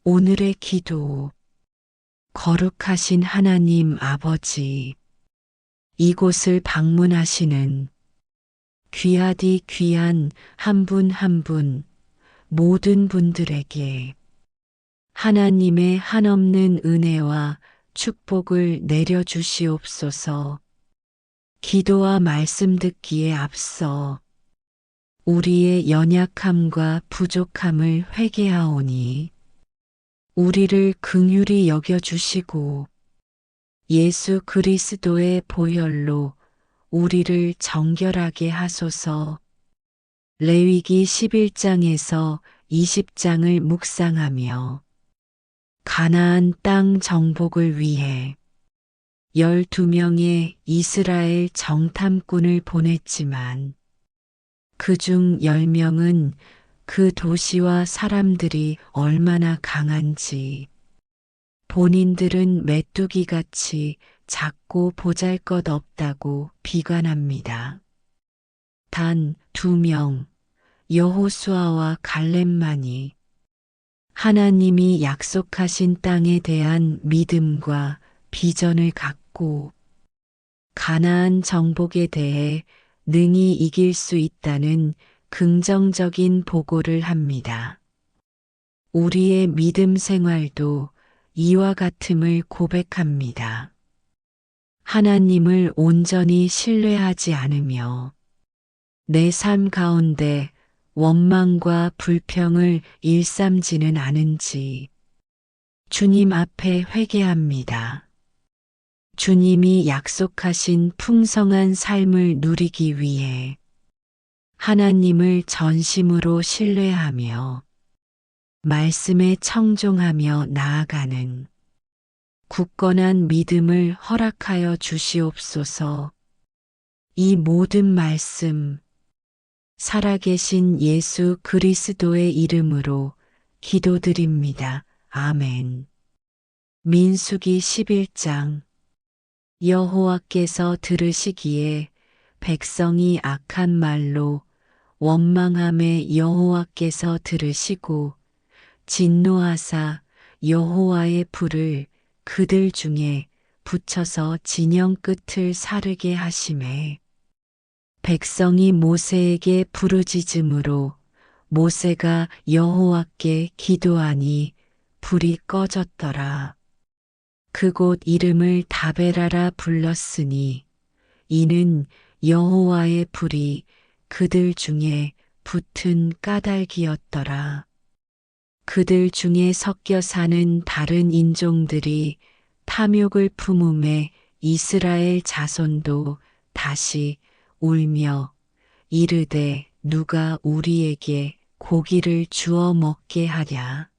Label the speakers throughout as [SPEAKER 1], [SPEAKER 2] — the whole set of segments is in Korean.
[SPEAKER 1] 오늘의 기도. 거룩하신 하나님 아버지, 이곳을 방문하시는 귀하디 귀한 한 분 한 분, 모든 분들에게 하나님의 한없는 은혜와 축복을 내려주시옵소서. 기도와 말씀 듣기에 앞서 우리의 연약함과 부족함을 회개하오니 우리를 긍휼히 여겨주시고 예수 그리스도의 보혈로 우리를 정결하게 하소서. 레위기 11장에서 20장을 묵상하며 가나안 땅 정복을 위해 12명의 이스라엘 정탐꾼을 보냈지만 그중 10명은 그 도시와 사람들이 얼마나 강한지 본인들은 메뚜기같이 작고 보잘것없다고 비관합니다. 단 2명, 여호수아와 갈렙만이 하나님이 약속하신 땅에 대한 믿음과 비전을 갖고 가나안 정복에 대해 능히 이길 수 있다는 긍정적인 보고를 합니다. 우리의 믿음 생활도 이와 같음을 고백합니다. 하나님을 온전히 신뢰하지 않으며 내 삶 가운데 원망과 불평을 일삼지는 않은지 주님 앞에 회개합니다. 주님이 약속하신 풍성한 삶을 누리기 위해 하나님을 전심으로 신뢰하며 말씀에 청종하며 나아가는 굳건한 믿음을 허락하여 주시옵소서. 이 모든 말씀 살아계신 예수 그리스도의 이름으로 기도드립니다. 아멘. 민수기 11장. 여호와께서 들으시기에 백성이 악한 말로 원망함에 여호와께서 들으시고 진노하사 여호와의 불을 그들 중에 붙여서 진영 끝을 사르게 하시매 백성이 모세에게 부르짖음으로 모세가 여호와께 기도하니 불이 꺼졌더라. 그곳 이름을 다베라라 불렀으니 이는 여호와의 불이 그들 중에 붙은 까닭이었더라. 그들 중에 섞여 사는 다른 인종들이 탐욕을 품음에 이스라엘 자손도 다시 울며 이르되 누가 우리에게 고기를 주어 먹게 하랴.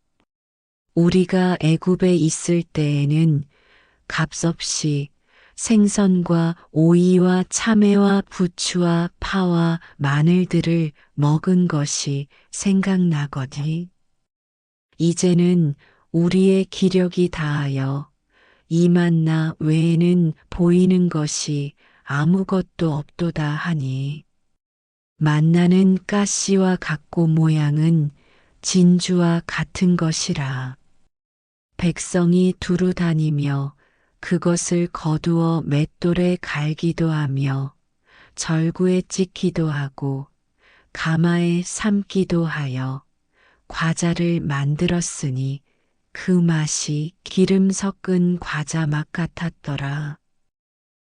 [SPEAKER 1] 우리가 애굽에 있을 때에는 값없이 생선과 오이와 참외와 부추와 파와 마늘들을 먹은 것이 생각나거니 이제는 우리의 기력이 다하여 이 만나 외에는 보이는 것이 아무것도 없도다 하니 만나는 가시와 같고 모양은 진주와 같은 것이라. 백성이 두루 다니며 그것을 거두어 맷돌에 갈기도 하며 절구에 찍기도 하고 가마에 삶기도 하여 과자를 만들었으니 그 맛이 기름 섞은 과자 맛 같았더라.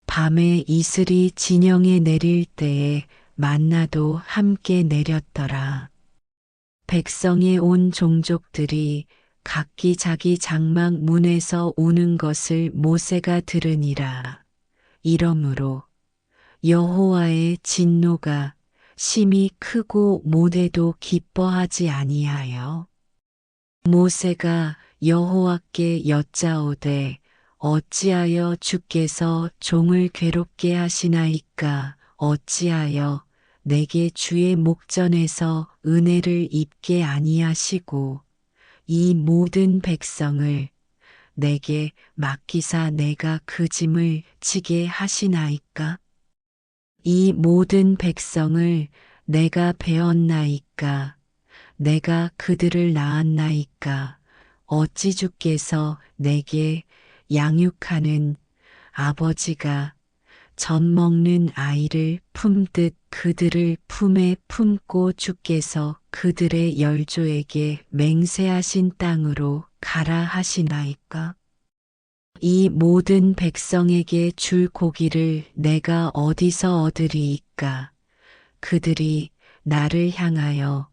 [SPEAKER 1] 밤에 이슬이 진영에 내릴 때에 만나도 함께 내렸더라. 백성의 온 종족들이 각기 자기 장막 문에서 우는 것을 모세가 들으니라. 이러므로 여호와의 진노가 심히 크고 모세도 기뻐하지 아니하여 모세가 여호와께 여짜오되 어찌하여 주께서 종을 괴롭게 하시나이까 어찌하여 내게 주의 목전에서 은혜를 입게 아니하시고 이 모든 백성을 내게 맡기사 내가 그 짐을 지게 하시나이까? 이 모든 백성을 내가 배었나이까? 내가 그들을 낳았나이까? 어찌 주께서 내게 양육하는 아버지가 젖 먹는 아이를 품듯 그들을 품에 품고 주께서 그들의 열조에게 맹세하신 땅으로 가라 하시나이까? 이 모든 백성에게 줄 고기를 내가 어디서 얻으리이까? 그들이 나를 향하여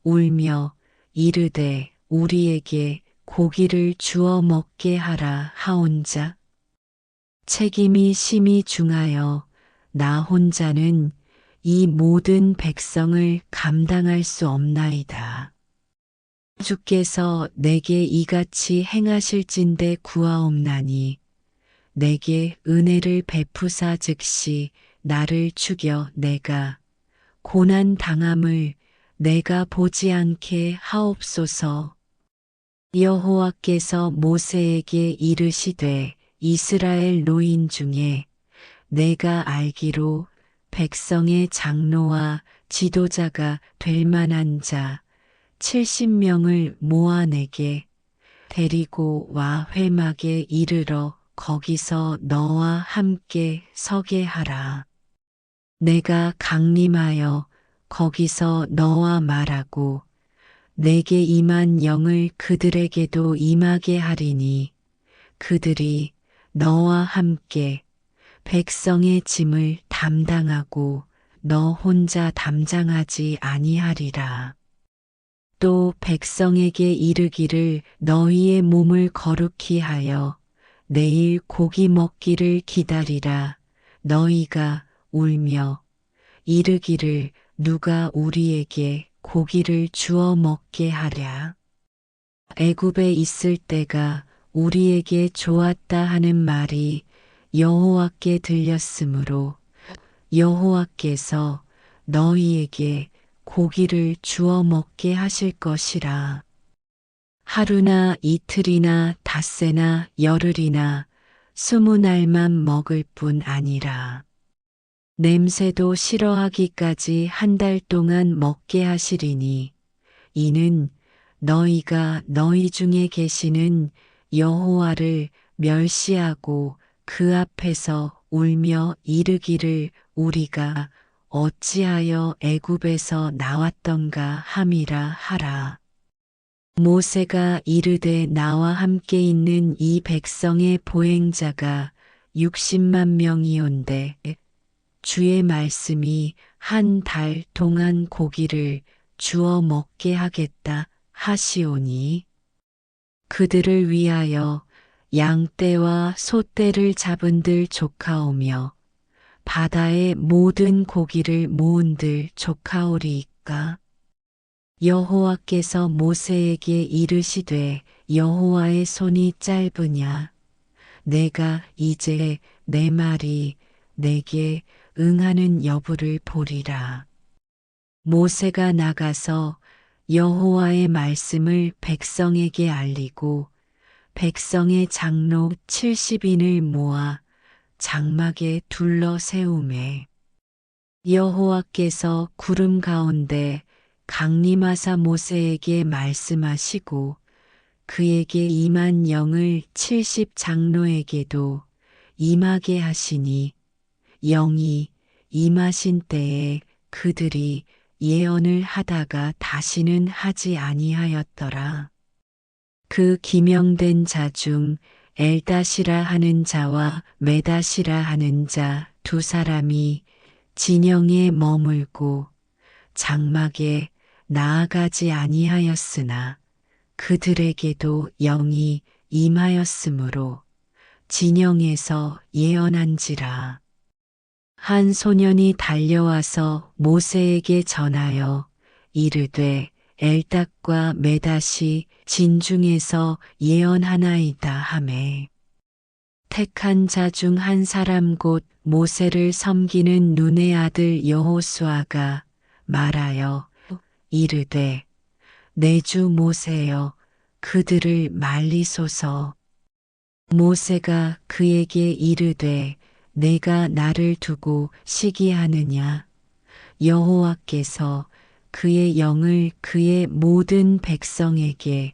[SPEAKER 1] 울며 이르되 우리에게 고기를 주어 먹게 하라 하온자. 책임이 심히 중하여 나 혼자는 이 모든 백성을 감당할 수 없나이다. 주께서 내게 이같이 행하실진대 구하옵나니 내게 은혜를 베푸사 즉시 나를 죽여 내가 고난 당함을 내가 보지 않게 하옵소서. 여호와께서 모세에게 이르시되 이스라엘 노인 중에 내가 알기로 백성의 장로와 지도자가 될 만한 자 70명을 모아 내게 데리고 와 회막에 이르러 거기서 너와 함께 서게 하라. 내가 강림하여 거기서 너와 말하고 내게 임한 영을 그들에게도 임하게 하리니 그들이 너와 함께 백성의 짐을 담당하고 너 혼자 담당하지 아니하리라. 또 백성에게 이르기를 너희의 몸을 거룩히 하여 내일 고기 먹기를 기다리라. 너희가 울며 이르기를 누가 우리에게 고기를 주어 먹게 하랴. 애굽에 있을 때가 우리에게 좋았다 하는 말이 여호와께 들렸으므로 여호와께서 너희에게 고기를 주어 먹게 하실 것이라. 하루나 이틀이나 닷새나 열흘이나 20날만 먹을 뿐 아니라 냄새도 싫어하기까지 한 달 동안 먹게 하시리니 이는 너희가 너희 중에 계시는 여호와를 멸시하고 그 앞에서 울며 이르기를 우리가 어찌하여 애굽에서 나왔던가 함이라 하라. 모세가 이르되 나와 함께 있는 이 백성의 보행자가 60만 명이온데 주의 말씀이 한 달 동안 고기를 주어 먹게 하겠다 하시오니 그들을 위하여 양떼와 소떼를 잡은들 조카오며 바다의 모든 고기를 모은들 조카오리이까. 여호와께서 모세에게 이르시되 여호와의 손이 짧으냐 내가 이제 내 말이 내게 응하는 여부를 보리라. 모세가 나가서 여호와의 말씀을 백성에게 알리고 백성의 장로 70인을 모아 장막에 둘러 세우매 여호와께서 구름 가운데 강림하사 모세에게 말씀하시고 그에게 임한 영을 70 장로에게도 임하게 하시니 영이 임하신 때에 그들이 예언을 하다가 다시는 하지 아니하였더라. 그 기명된 자 중 엘다시라 하는 자와 메다시라 하는 자 두 사람이 진영에 머물고 장막에 나아가지 아니하였으나 그들에게도 영이 임하였으므로 진영에서 예언한지라. 한 소년이 달려와서 모세에게 전하여 이르되 엘닥과 메닷이 진중에서 예언하나이다 하매 택한 자 중 한 사람 곧 모세를 섬기는 눈의 아들 여호수아가 말하여 이르되 내 주 모세여 그들을 말리소서. 모세가 그에게 이르되 내가 나를 두고 시기하느냐 여호와께서 그의 영을 그의 모든 백성에게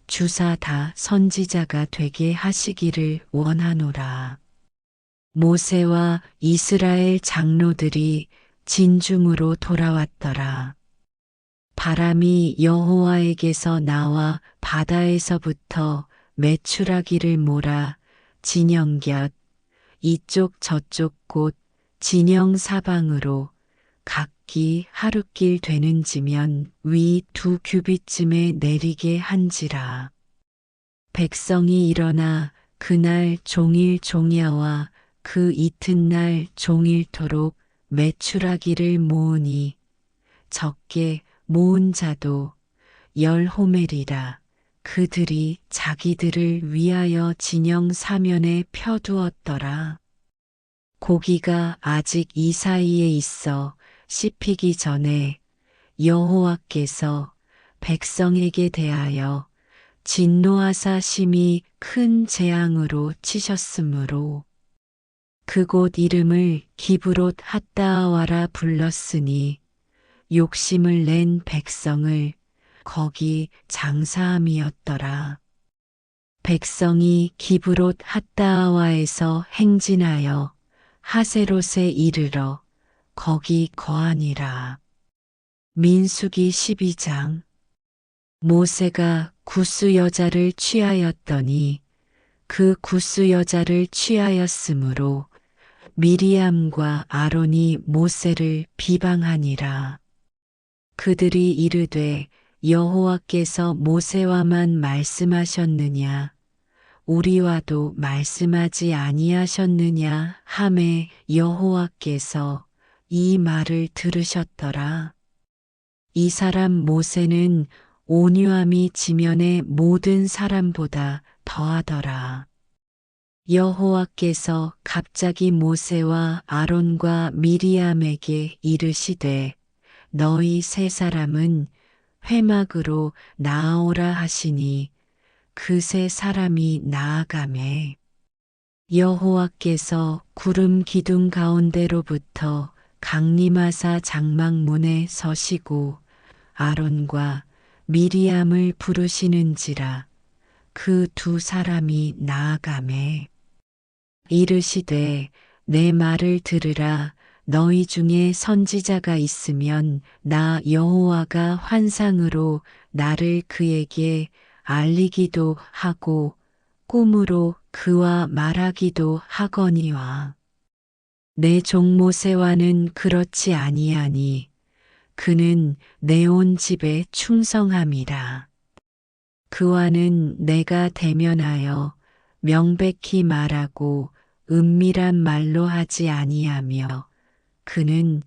[SPEAKER 1] 주사 다 선지자가 되게 하시기를 원하노라. 모세와 이스라엘 장로들이 진중으로 돌아왔더라. 바람이 여호와에게서 나와 바다에서부터 메추라기를 몰아 진영 곁 이쪽 저쪽 곳 진영 사방으로 각기 하룻길 되는지면 위 2규빗쯤에 내리게 한지라. 백성이 일어나 그날 종일 종야와 그 이튿날 종일토록 메추라기를 모으니 적게 모은 자도 10호멜이라. 그들이 자기들을 위하여 진영 사면에 펴두었더라. 고기가 아직 이 사이에 있어 씹히기 전에 여호와께서 백성에게 대하여 진노하사 심히 큰 재앙으로 치셨으므로 그곳 이름을 기브롯 핫다아와라 불렀으니 욕심을 낸 백성을 거기 장사함이었더라. 백성이 기브롯 핫다아와에서 행진하여 하세롯에 이르러 거기 거하니라. 민수기 12장. 모세가 구스 여자를 취하였더니 그 구스 여자를 취하였으므로 미리암과 아론이 모세를 비방하니라. 그들이 이르되 여호와께서 모세와만 말씀하셨느냐 우리와도 말씀하지 아니하셨느냐 하매 여호와께서 이 말을 들으셨더라. 이 사람 모세는 온유함이 지면의 모든 사람보다 더하더라. 여호와께서 갑자기 모세와 아론과 미리암에게 이르시되 너희 세 사람은 회막으로 나아오라 하시니 그 세 사람이 나아가매 여호와께서 구름 기둥 가운데로부터 강림하사 장막문에 서시고 아론과 미리암을 부르시는지라. 그 두 사람이 나아가매 이르시되 내 말을 들으라. 너희 중에 선지자가 있으면 나 여호와가 환상으로 나를 그에게 알리기도 하고 꿈으로 그와 말하기도 하거니와 내 종 모세와는 그렇지 아니하니 그는 내 온 집에 충성함이라. 그와는 내가 대면하여 명백히 말하고 은밀한 말로 하지 아니하며 그는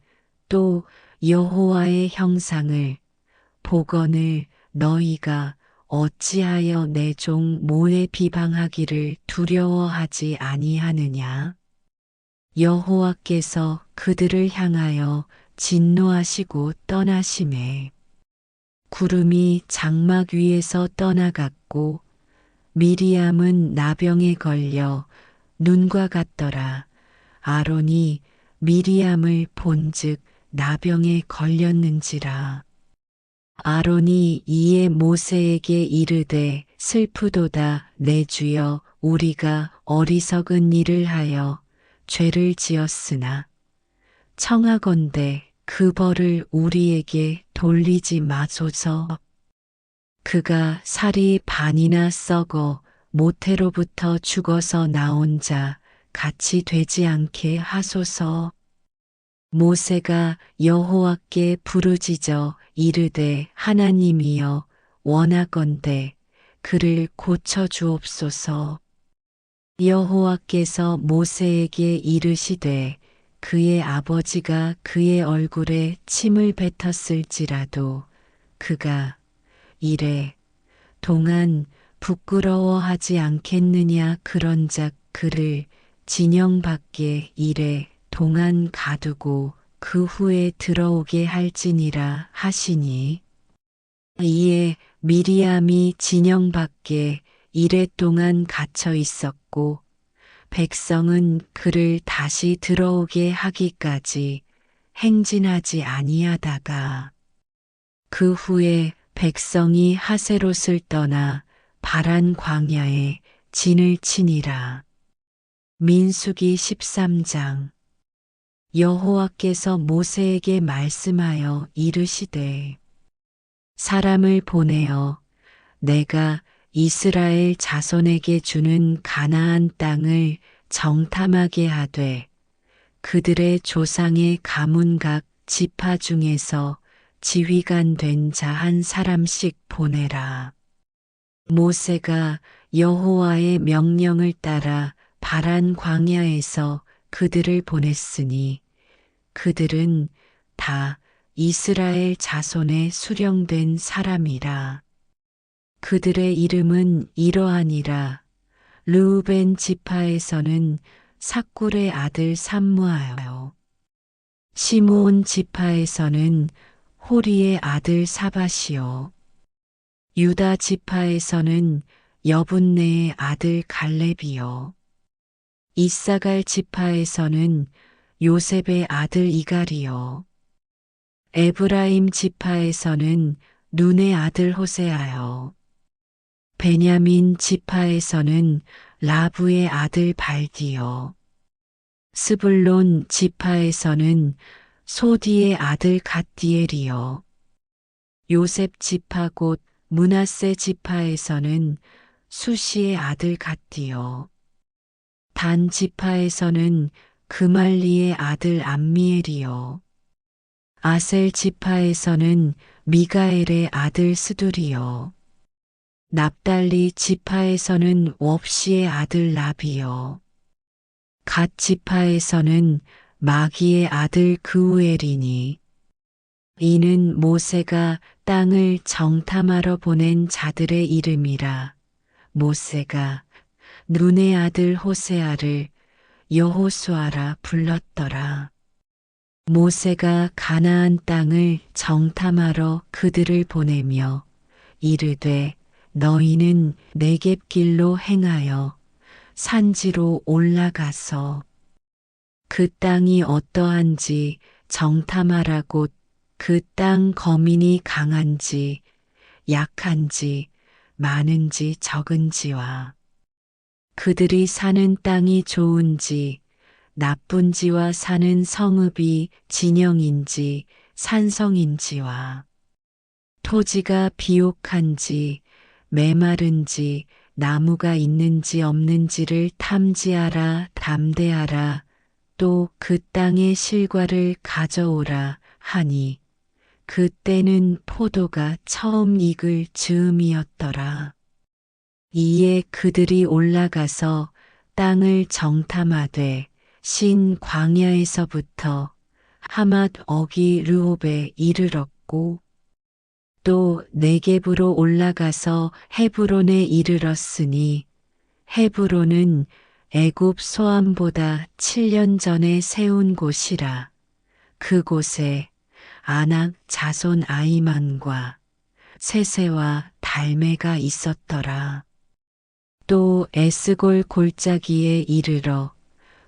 [SPEAKER 1] 또 여호와의 형상을 복원을 너희가 어찌하여 내 종 모에 비방하기를 두려워하지 아니하느냐. 여호와께서 그들을 향하여 진노하시고 떠나시매 구름이 장막 위에서 떠나갔고 미리암은 나병에 걸려 눈과 같더라. 아론이 미리암을 본즉 나병에 걸렸는지라. 아론이 이에 모세에게 이르되 슬프도다 내 주여 우리가 어리석은 일을 하여 죄를 지었으나 청하건대 그 벌을 우리에게 돌리지 마소서. 그가 살이 반이나 썩어 모태로부터 죽어서 나온 자 같이 되지 않게 하소서. 모세가 여호와께 부르짖어 이르되 하나님이여 원하건대 그를 고쳐 주옵소서. 여호와께서 모세에게 이르시되 그의 아버지가 그의 얼굴에 침을 뱉었을지라도 그가 이래 동안 부끄러워하지 않겠느냐. 그런즉 그를 진영 밖에 이래 동안 가두고 그 후에 들어오게 할지니라 하시니 이에 미리암이 진영 밖에 이래 동안 갇혀 있었고 백성은 그를 다시 들어오게 하기까지 행진하지 아니하다가 그 후에 백성이 하세롯을 떠나 바란 광야에 진을 치니라. 민수기 13장. 여호와께서 모세에게 말씀하여 이르시되 사람을 보내어 내가 이스라엘 자손에게 주는 가나안 땅을 정탐하게 하되 그들의 조상의 가문 각 지파 중에서 지휘관 된 자 한 사람씩 보내라. 모세가 여호와의 명령을 따라 바란 광야에서 그들을 보냈으니 그들은 다 이스라엘 자손의 수령된 사람이라. 그들의 이름은 이러하니라. 르우벤 지파에서는 삭굴의 아들 삼무아요. 시므온 지파에서는 호리의 아들 사밧이요. 유다 지파에서는 여분네의 아들 갈렙이요. 이사갈 지파에서는 요셉의 아들 이갈이요. 에브라임 지파에서는 눈의 아들 호세아요. 베냐민 지파에서는 라부의 아들 발디요. 스불론 지파에서는 소디의 아들 갓디엘이요. 요셉 지파 곧 므낫세 지파에서는 수시의 아들 갓디요. 단 지파에서는 그말리의 아들 암미엘이요. 아셀 지파에서는 미가엘의 아들 스두리요. 납달리 지파에서는 웁시의 아들 라비요. 갓 지파에서는 마기의 아들 그우엘이니 이는 모세가 땅을 정탐하러 보낸 자들의 이름이라. 모세가 눈의 아들 호세아를 여호수아라 불렀더라. 모세가 가나안 땅을 정탐하러 그들을 보내며 이르되 너희는 네겝길로 행하여 산지로 올라가서 그 땅이 어떠한지 정탐하라. 곧 그 땅 거민이 강한지 약한지 많은지 적은지와 그들이 사는 땅이 좋은지 나쁜지와 사는 성읍이 진영인지 산성인지와 토지가 비옥한지 메마른지 나무가 있는지 없는지를 탐지하라. 담대하라. 또 그 땅의 실과를 가져오라 하니 그 때는 포도가 처음 익을 즈음이었더라. 이에 그들이 올라가서 땅을 정탐하되 신 광야에서부터 하맛 어기 르홉에 이르렀고 또 네겝으로 올라가서 헤브론에 이르렀으니 헤브론은 애굽 소암보다 7년 전에 세운 곳이라. 그곳에 아낙 자손 아이만과 세세와 달메가 있었더라. 또 에스골 골짜기에 이르러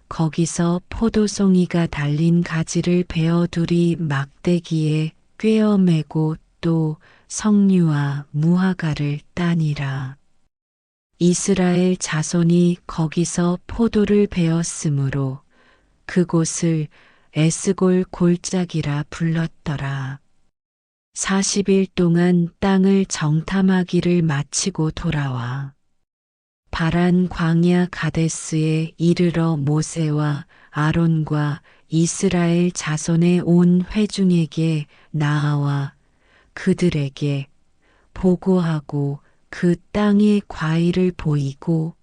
[SPEAKER 1] 거기서 포도송이가 달린 가지를 베어 둘이 막대기에 꿰어 매고 또 석류와 무화과를 따니라. 이스라엘 자손이 거기서 포도를 베었으므로 그곳을 에스골 골짜기라 불렀더라. 40일 동안 땅을 정탐하기를 마치고 돌아와 바란 광야 가데스에 이르러 모세와 아론과 이스라엘 자손의 온 회중에게 나아와 그들에게 보고하고 그 땅의 과일을 보이고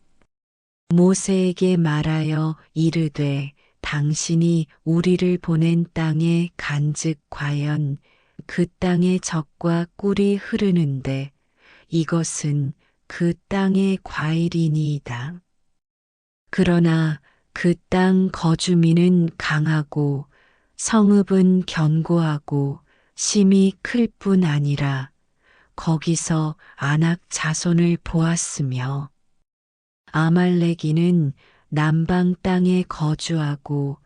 [SPEAKER 1] 모세에게 말하여 이르되 당신이 우리를 보낸 땅에 간즉 과연 그 땅의 젖과 꿀이 흐르는데 이것은 그 땅의 과일이니이다. 그러나 그 땅 거주민은 강하고 성읍은 견고하고 심이 클 뿐 아니라 거기서 아낙 자손을 보았으며 아말렉인은 남방 땅에 거주하고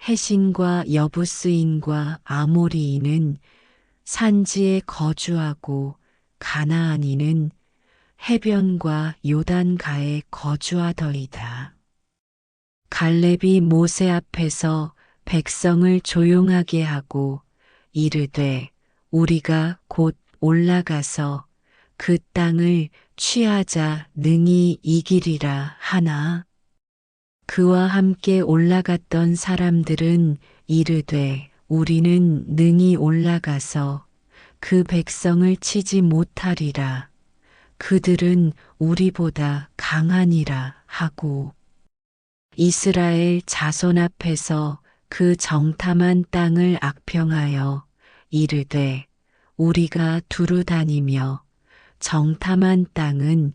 [SPEAKER 1] 해신과 여부스인과 아모리인은 산지에 거주하고 가나안인은 해변과 요단가에 거주하더이다. 갈렙이 모세 앞에서 백성을 조용하게 하고 이르되 우리가 곧 올라가서 그 땅을 취하자 능히 이기리라 하나. 그와 함께 올라갔던 사람들은 이르되 우리는 능히 올라가서 그 백성을 치지 못하리라. 그들은 우리보다 강하니라 하고 이스라엘 자손 앞에서 그 정탐한 땅을 악평하여 이르되 우리가 두루 다니며 정탐한 땅은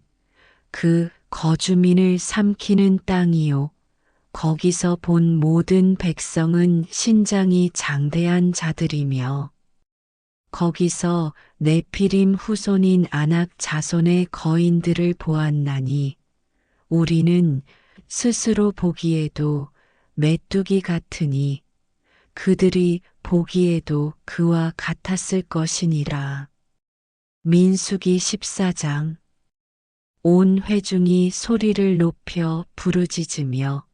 [SPEAKER 1] 그 거주민을 삼키는 땅이요 거기서 본 모든 백성은 신장이 장대한 자들이며 거기서 네피림 후손인 아낙 자손의 거인들을 보았나니 우리는 스스로 보기에도 메뚜기 같으니 그들이 보기에도 그와 같았을 것이니라. 민수기 14장. 온 회중이 소리를 높여 부르짖으며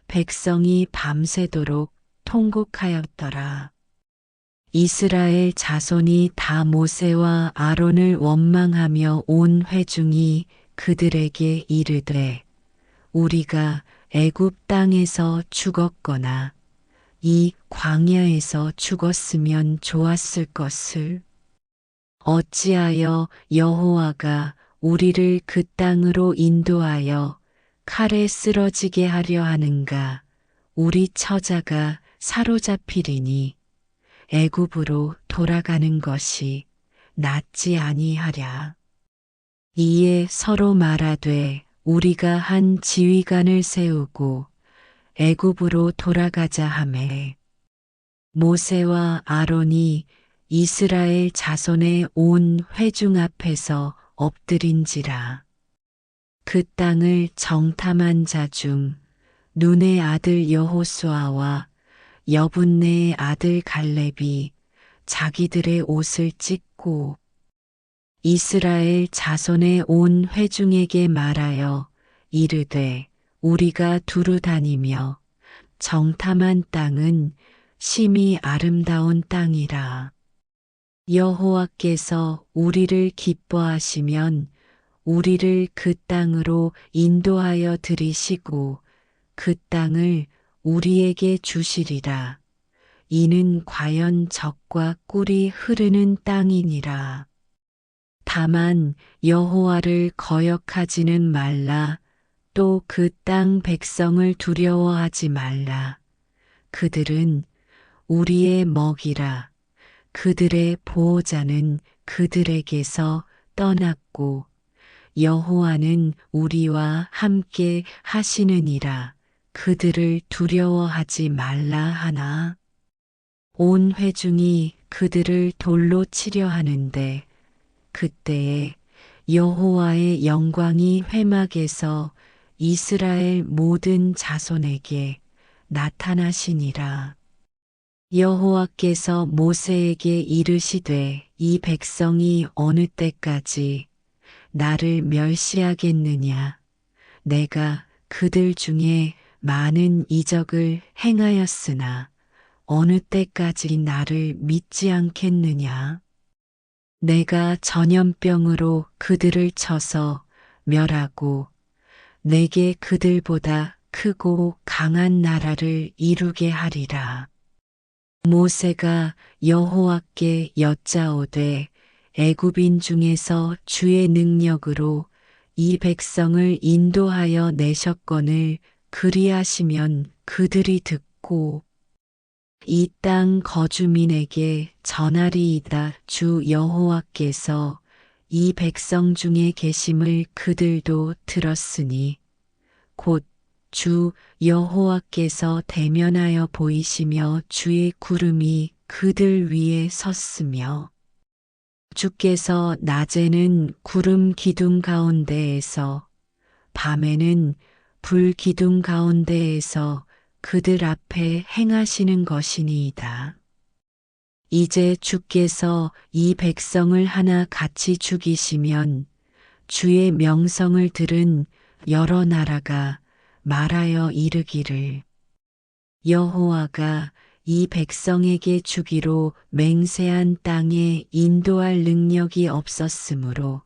[SPEAKER 1] 백성이 밤새도록 통곡하였더라. 이스라엘 자손이 다 모세와 아론을 원망하며 온 회중이 그들에게 이르되 우리가 애굽 땅에서 죽었거나 이 광야에서 죽었으면 좋았을 것을. 어찌하여 여호와가 우리를 그 땅으로 인도하여 칼에 쓰러지게 하려 하는가. 우리 처자가 사로잡히리니 애굽으로 돌아가는 것이 낫지 아니하랴. 이에 서로 말하되 우리가 한 지휘관을 세우고 애굽으로 돌아가자 하매 모세와 아론이 이스라엘 자손의 온 회중 앞에서 엎드린지라. 그 땅을 정탐한 자 중 눈의 아들 여호수아와 여분네의 아들 갈렙이 자기들의 옷을 찢고 이스라엘 자손의 온 회중에게 말하여 이르되 우리가 두루 다니며 정탐한 땅은 심히 아름다운 땅이라. 여호와께서 우리를 기뻐하시면 우리를 그 땅으로 인도하여 들이시고 그 땅을 우리에게 주시리라. 이는 과연 젖과 꿀이 흐르는 땅이니라. 다만 여호와를 거역하지는 말라. 또 그 땅 백성을 두려워하지 말라. 그들은 우리의 먹이라. 그들의 보호자는 그들에게서 떠났고 여호와는 우리와 함께 하시느니라. 그들을 두려워하지 말라 하나. 온 회중이 그들을 돌로 치려 하는데 그때에 여호와의 영광이 회막에서 이스라엘 모든 자손에게 나타나시니라. 여호와께서 모세에게 이르시되 이 백성이 어느 때까지 나를 멸시하겠느냐. 내가 그들 중에 많은 이적을 행하였으나 어느 때까지 나를 믿지 않겠느냐. 내가 전염병으로 그들을 쳐서 멸하고 내게 그들보다 크고 강한 나라를 이루게 하리라. 모세가 여호와께 여짜오되 애굽인 중에서 주의 능력으로 이 백성을 인도하여 내셨거늘 그리하시면 그들이 듣고 이 땅 거주민에게 전하리이다. 주 여호와께서 이 백성 중에 계심을 그들도 들었으니 곧 주 여호와께서 대면하여 보이시며 주의 구름이 그들 위에 섰으며 주께서 낮에는 구름 기둥 가운데에서 밤에는 불 기둥 가운데에서 그들 앞에 행하시는 것이니이다. 이제 주께서 이 백성을 하나 같이 죽이시면 주의 명성을 들은 여러 나라가 말하여 이르기를 여호와가 이 백성에게 주기로 맹세한 땅에 인도할 능력이 없었으므로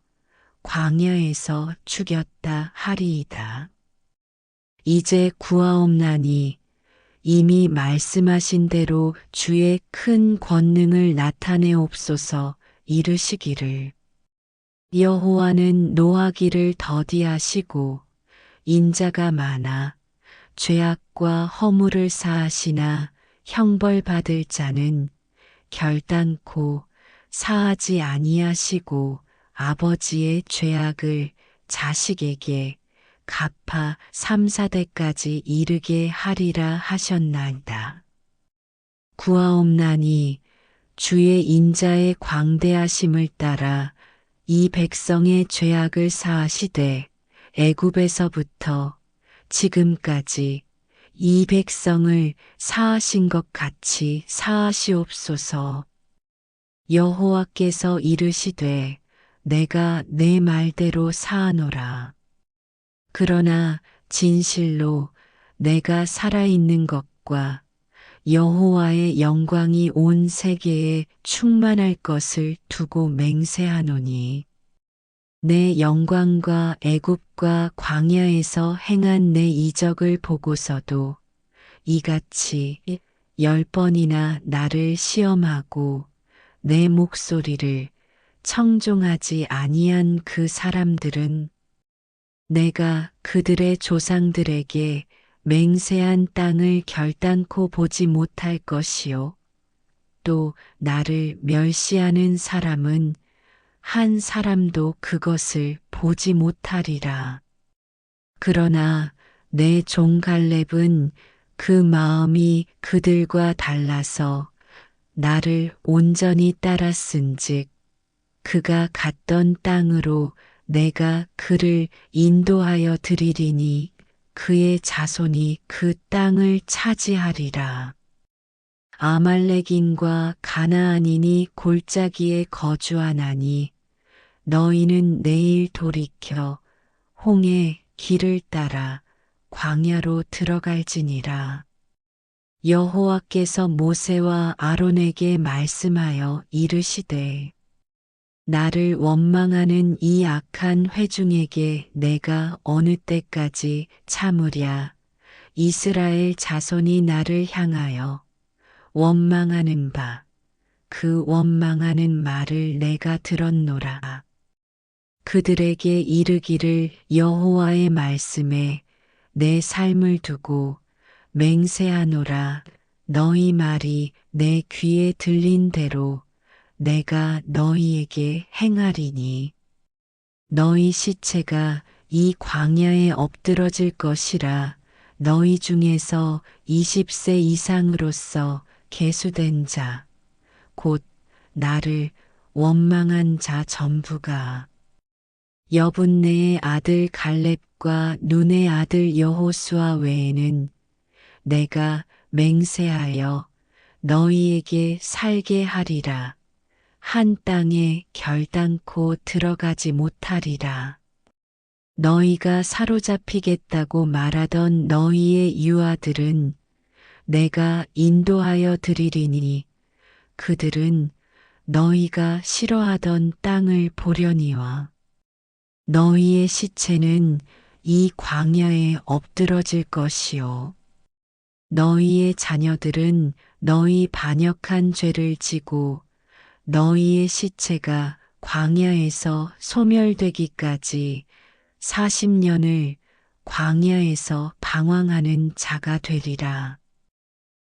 [SPEAKER 1] 광야에서 죽였다 하리이다. 이제 구하옵나니 이미 말씀하신 대로 주의 큰 권능을 나타내옵소서. 이르시기를 여호와는 노하기를 더디하시고 인자가 많아 죄악과 허물을 사하시나 형벌받을 자는 결단코 사하지 아니하시고 아버지의 죄악을 자식에게 갚아 3, 4대까지 이르게 하리라 하셨나이다. 구하옵나니 주의 인자의 광대하심을 따라 이 백성의 죄악을 사하시되 애굽에서부터 지금까지 이 백성을 사하신 것 같이 사하시옵소서. 여호와께서 이르시되 내가 내 말대로 사하노라. 그러나 진실로 내가 살아있는 것과 여호와의 영광이 온 세계에 충만할 것을 두고 맹세하노니 내 영광과 애굽과 광야에서 행한 내 이적을 보고서도 이같이 10번이나 나를 시험하고 내 목소리를 청종하지 아니한 그 사람들은 내가 그들의 조상들에게 맹세한 땅을 결단코 보지 못할 것이요. 또 나를 멸시하는 사람은 한 사람도 그것을 보지 못하리라. 그러나 내 종 갈렙은 그 마음이 그들과 달라서 나를 온전히 따랐은즉 그가 갔던 땅으로 내가 그를 인도하여 드리리니 그의 자손이 그 땅을 차지하리라. 아말렉인과 가나안인이 골짜기에 거주하나니 너희는 내일 돌이켜 홍해 길을 따라 광야로 들어갈지니라. 여호와께서 모세와 아론에게 말씀하여 이르시되 나를 원망하는 이 악한 회중에게 내가 어느 때까지 참으랴. 이스라엘 자손이 나를 향하여 원망하는 바 그 원망하는 말을 내가 들었노라. 그들에게 이르기를 여호와의 말씀에 내 삶을 두고 맹세하노라. 너희 말이 내 귀에 들린 대로 내가 너희에게 행하리니 너희 시체가 이 광야에 엎드러질 것이라. 너희 중에서 20세 이상으로서 계수된 자 곧 나를 원망한 자 전부가 여분네의 아들 갈렙과 눈의 아들 여호수아 외에는 내가 맹세하여 너희에게 살게 하리라. 한 땅에 결단코 들어가지 못하리라. 너희가 사로잡히겠다고 말하던 너희의 유아들은 내가 인도하여 드리리니 그들은 너희가 싫어하던 땅을 보려니와 너희의 시체는 이 광야에 엎드러질 것이요. 너희의 자녀들은 너희 반역한 죄를 지고 너희의 시체가 광야에서 소멸되기까지 40년을 광야에서 방황하는 자가 되리라.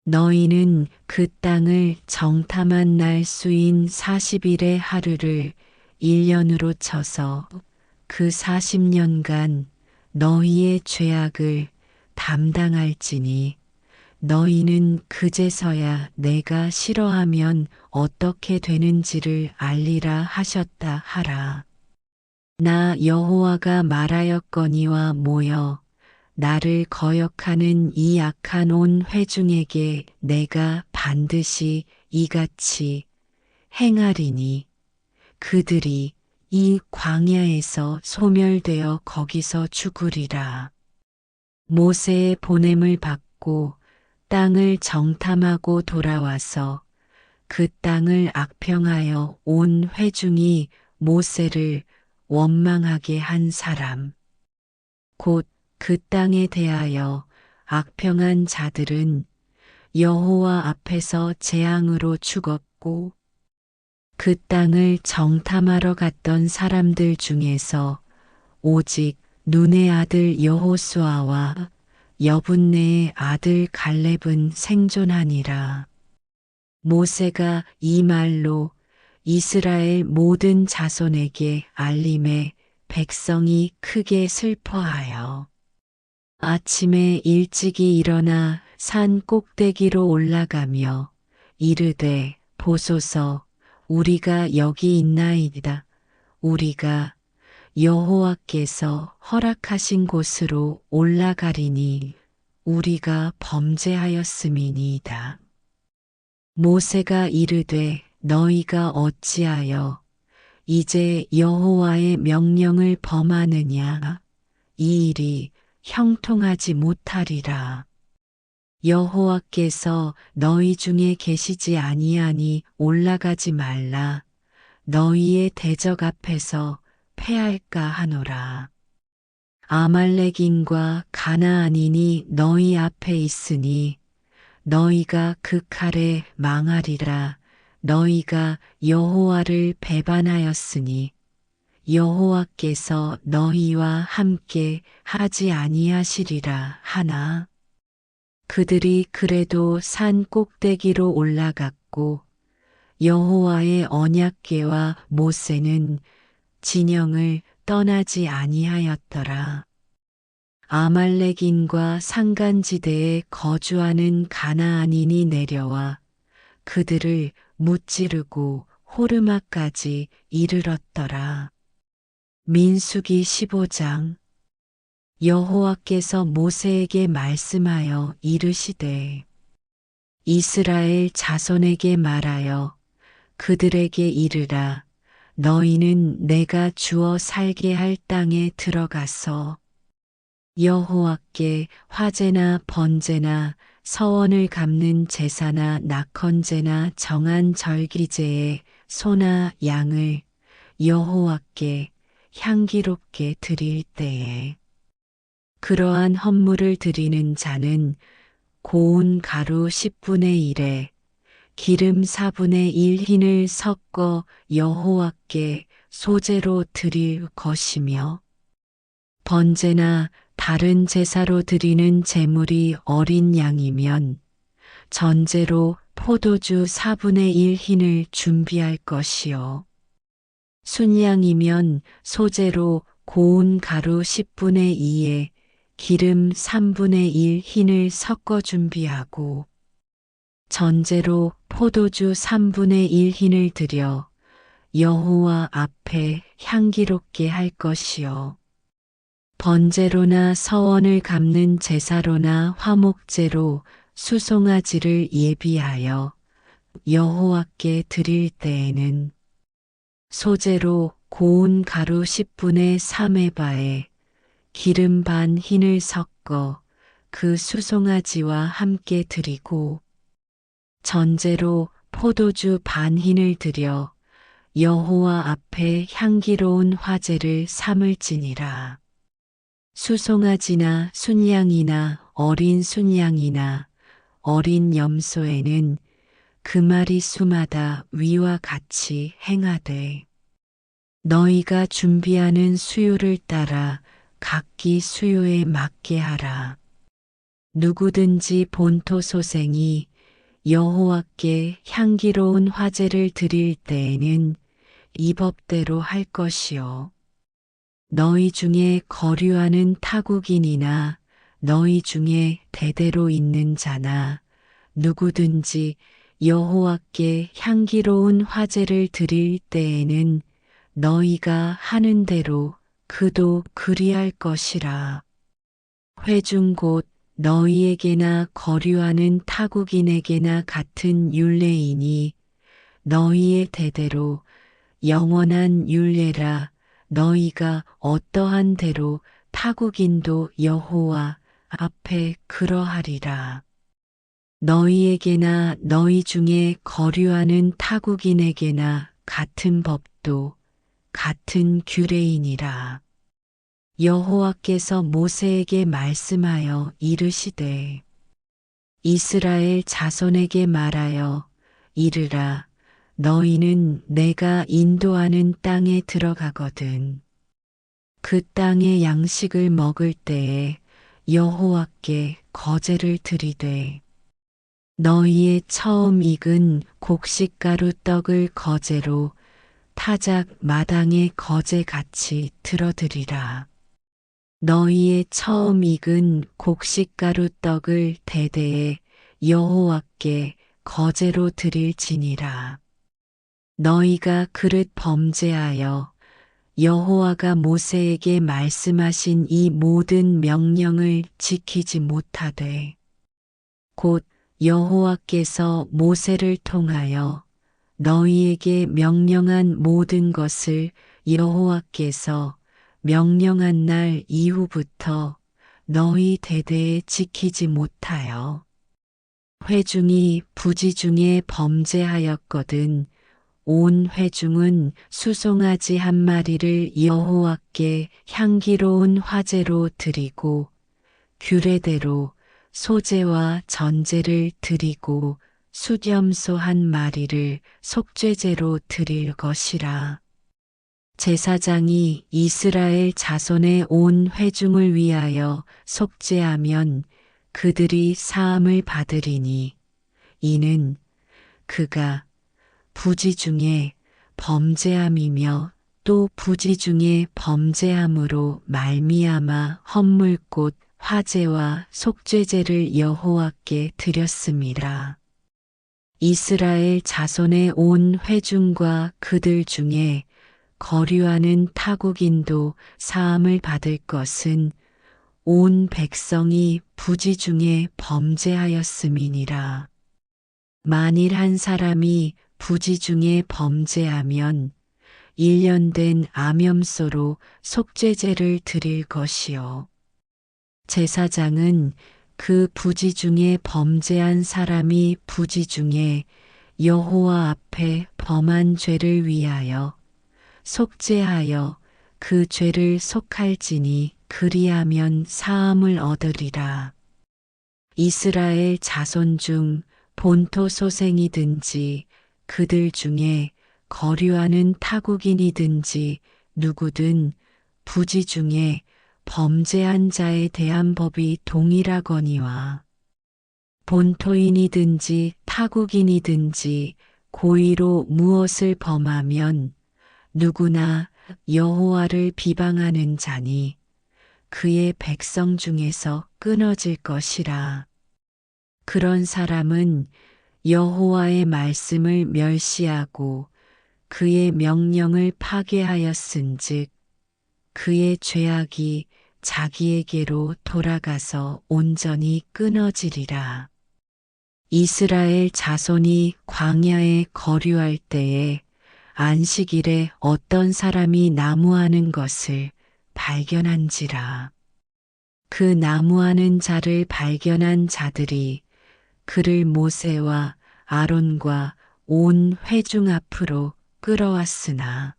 [SPEAKER 1] 너희는 그 땅을 정탐한 날 수인 40일의 하루를 1년으로 쳐서 그 40년간 너희의 죄악을 담당할지니 너희는 그제서야 내가 싫어하면 어떻게 되는지를 알리라 하셨다 하라. 나 여호와가 말하였거니와 모여 나를 거역하는 이 악한 온 회중에게 내가 반드시 이같이 행하리니 그들이 이 광야에서 소멸되어 거기서 죽으리라. 모세의 보냄을 받고 땅을 정탐하고 돌아와서 그 땅을 악평하여 온 회중이 모세를 원망하게 한 사람. 곧 그 땅에 대하여 악평한 자들은 여호와 앞에서 재앙으로 죽었고 그 땅을 정탐하러 갔던 사람들 중에서 오직 눈의 아들 여호수아와 여분네의 아들 갈렙은 생존하니라. 모세가 이 말로 이스라엘 모든 자손에게 알림해 백성이 크게 슬퍼하여 아침에 일찍이 일어나 산 꼭대기로 올라가며 이르되 보소서 우리가 여기 있나이다. 우리가 여호와께서 허락하신 곳으로 올라가리니 우리가 범죄하였음이니이다. 모세가 이르되 너희가 어찌하여 이제 여호와의 명령을 범하느냐? 이 일이 형통하지 못하리라. 여호와께서 너희 중에 계시지 아니하니 올라가지 말라. 너희의 대적 앞에서 패할까 하노라. 아말렉인과 가나안인이 너희 앞에 있으니 너희가 그 칼에 망하리라. 너희가 여호와를 배반하였으니 여호와께서 너희와 함께 하지 아니하시리라 하나. 그들이 그래도 산 꼭대기로 올라갔고 여호와의 언약궤와 모세는 진영을 떠나지 아니하였더라. 아말렉인과 산간지대에 거주하는 가나안인이 내려와 그들을 무찌르고 호르마까지 이르렀더라. 민수기 15장. 여호와께서 모세에게 말씀하여 이르시되 이스라엘 자손에게 말하여 그들에게 이르라. 너희는 내가 주어 살게 할 땅에 들어가서 여호와께 화제나 번제나 서원을 갚는 제사나 낙헌제나 정한 절기제에 소나 양을 여호와께 향기롭게 드릴 때에 그러한 헌물을 드리는 자는 고운 가루 10분의 1에 기름 4분의 1 흰을 섞어 여호와께 소제로 드릴 것이며 번제나 다른 제사로 드리는 제물이 어린 양이면 전제로 포도주 4분의 1 흰을 준비할 것이요 순양이면 소제로 고운 가루 10분의 2에 기름 3분의 1 흰을 섞어 준비하고 전제로 포도주 3분의 1 흰을 드려 여호와 앞에 향기롭게 할 것이요 번제로나 서원을 갚는 제사로나 화목제로 수송아지를 예비하여 여호와께 드릴 때에는 소제로 고운 가루 10분의 3에바에 기름 반 흰을 섞어 그 수송아지와 함께 드리고 전제로 포도주 반 흰을 드려 여호와 앞에 향기로운 화제를 삼을지니라. 수송아지나 순양이나 어린 순양이나 어린 염소에는 그 마리수마다 위와 같이 행하되 너희가 준비하는 수요를 따라 각기 수요에 맞게 하라. 누구든지 본토 소생이 여호와께 향기로운 화제를 드릴 때에는 이 법대로 할 것이요 너희 중에 거류하는 타국인이나 너희 중에 대대로 있는 자나 누구든지 여호와께 향기로운 화제를 드릴 때에는 너희가 하는 대로 그도 그리할 것이라. 회중 곧 너희에게나 거류하는 타국인에게나 같은 율례이니 너희의 대대로 영원한 율례라. 너희가 어떠한 대로 타국인도 여호와 앞에 그러하리라. 너희에게나 너희 중에 거류하는 타국인에게나 같은 법도 같은 규례이니라. 여호와께서 모세에게 말씀하여 이르시되 이스라엘 자손에게 말하여 이르라. 너희는 내가 인도하는 땅에 들어가거든 그 땅의 양식을 먹을 때에 여호와께 거제를 드리되 너희의 처음 익은 곡식가루 떡을 거제로 타작 마당의 거제같이 들어드리라. 너희의 처음 익은 곡식가루 떡을 대대에 여호와께 거제로 드릴지니라. 너희가 그릇 범죄하여 여호와가 모세에게 말씀하신 이 모든 명령을 지키지 못하되 곧 여호와께서 모세를 통하여 너희에게 명령한 모든 것을 여호와께서 명령한 날 이후부터 너희 대대에 지키지 못하여 회중이 부지 중에 범죄하였거든 온 회중은 수송아지 한 마리를 여호와께 향기로운 화제로 드리고 규례대로 소제와 전제를 드리고 수염소 한 마리를 속죄제로 드릴 것이라. 제사장이 이스라엘 자손의 온 회중을 위하여 속죄하면 그들이 사함을 받으리니 이는 그가 부지 중에 범죄함이며 또 부지 중에 범죄함으로 말미암아 헌물꽃 화제와 속죄제를 여호와께 드렸음이라. 이스라엘 자손의 온 회중과 그들 중에 거류하는 타국인도 사함을 받을 것은 온 백성이 부지 중에 범죄하였음이니라. 만일 한 사람이 부지 중에 범죄하면 1년 된 암염소로 속죄제를 드릴 것이요. 제사장은 그 부지 중에 범죄한 사람이 부지 중에 여호와 앞에 범한 죄를 위하여 속죄하여 그 죄를 속할지니 그리하면 사함을 얻으리라. 이스라엘 자손 중 본토 소생이든지 그들 중에 거류하는 타국인이든지 누구든 부지 중에 범죄한 자에 대한 법이 동일하거니와 본토인이든지 타국인이든지 고의로 무엇을 범하면 누구나 여호와를 비방하는 자니 그의 백성 중에서 끊어질 것이라. 그런 사람은 여호와의 말씀을 멸시하고 그의 명령을 파괴하였은즉 그의 죄악이 자기에게로 돌아가서 온전히 끊어지리라. 이스라엘 자손이 광야에 거류할 때에 안식일에 어떤 사람이 나무하는 것을 발견한지라. 그 나무하는 자를 발견한 자들이 그를 모세와 아론과 온 회중 앞으로 끌어왔으나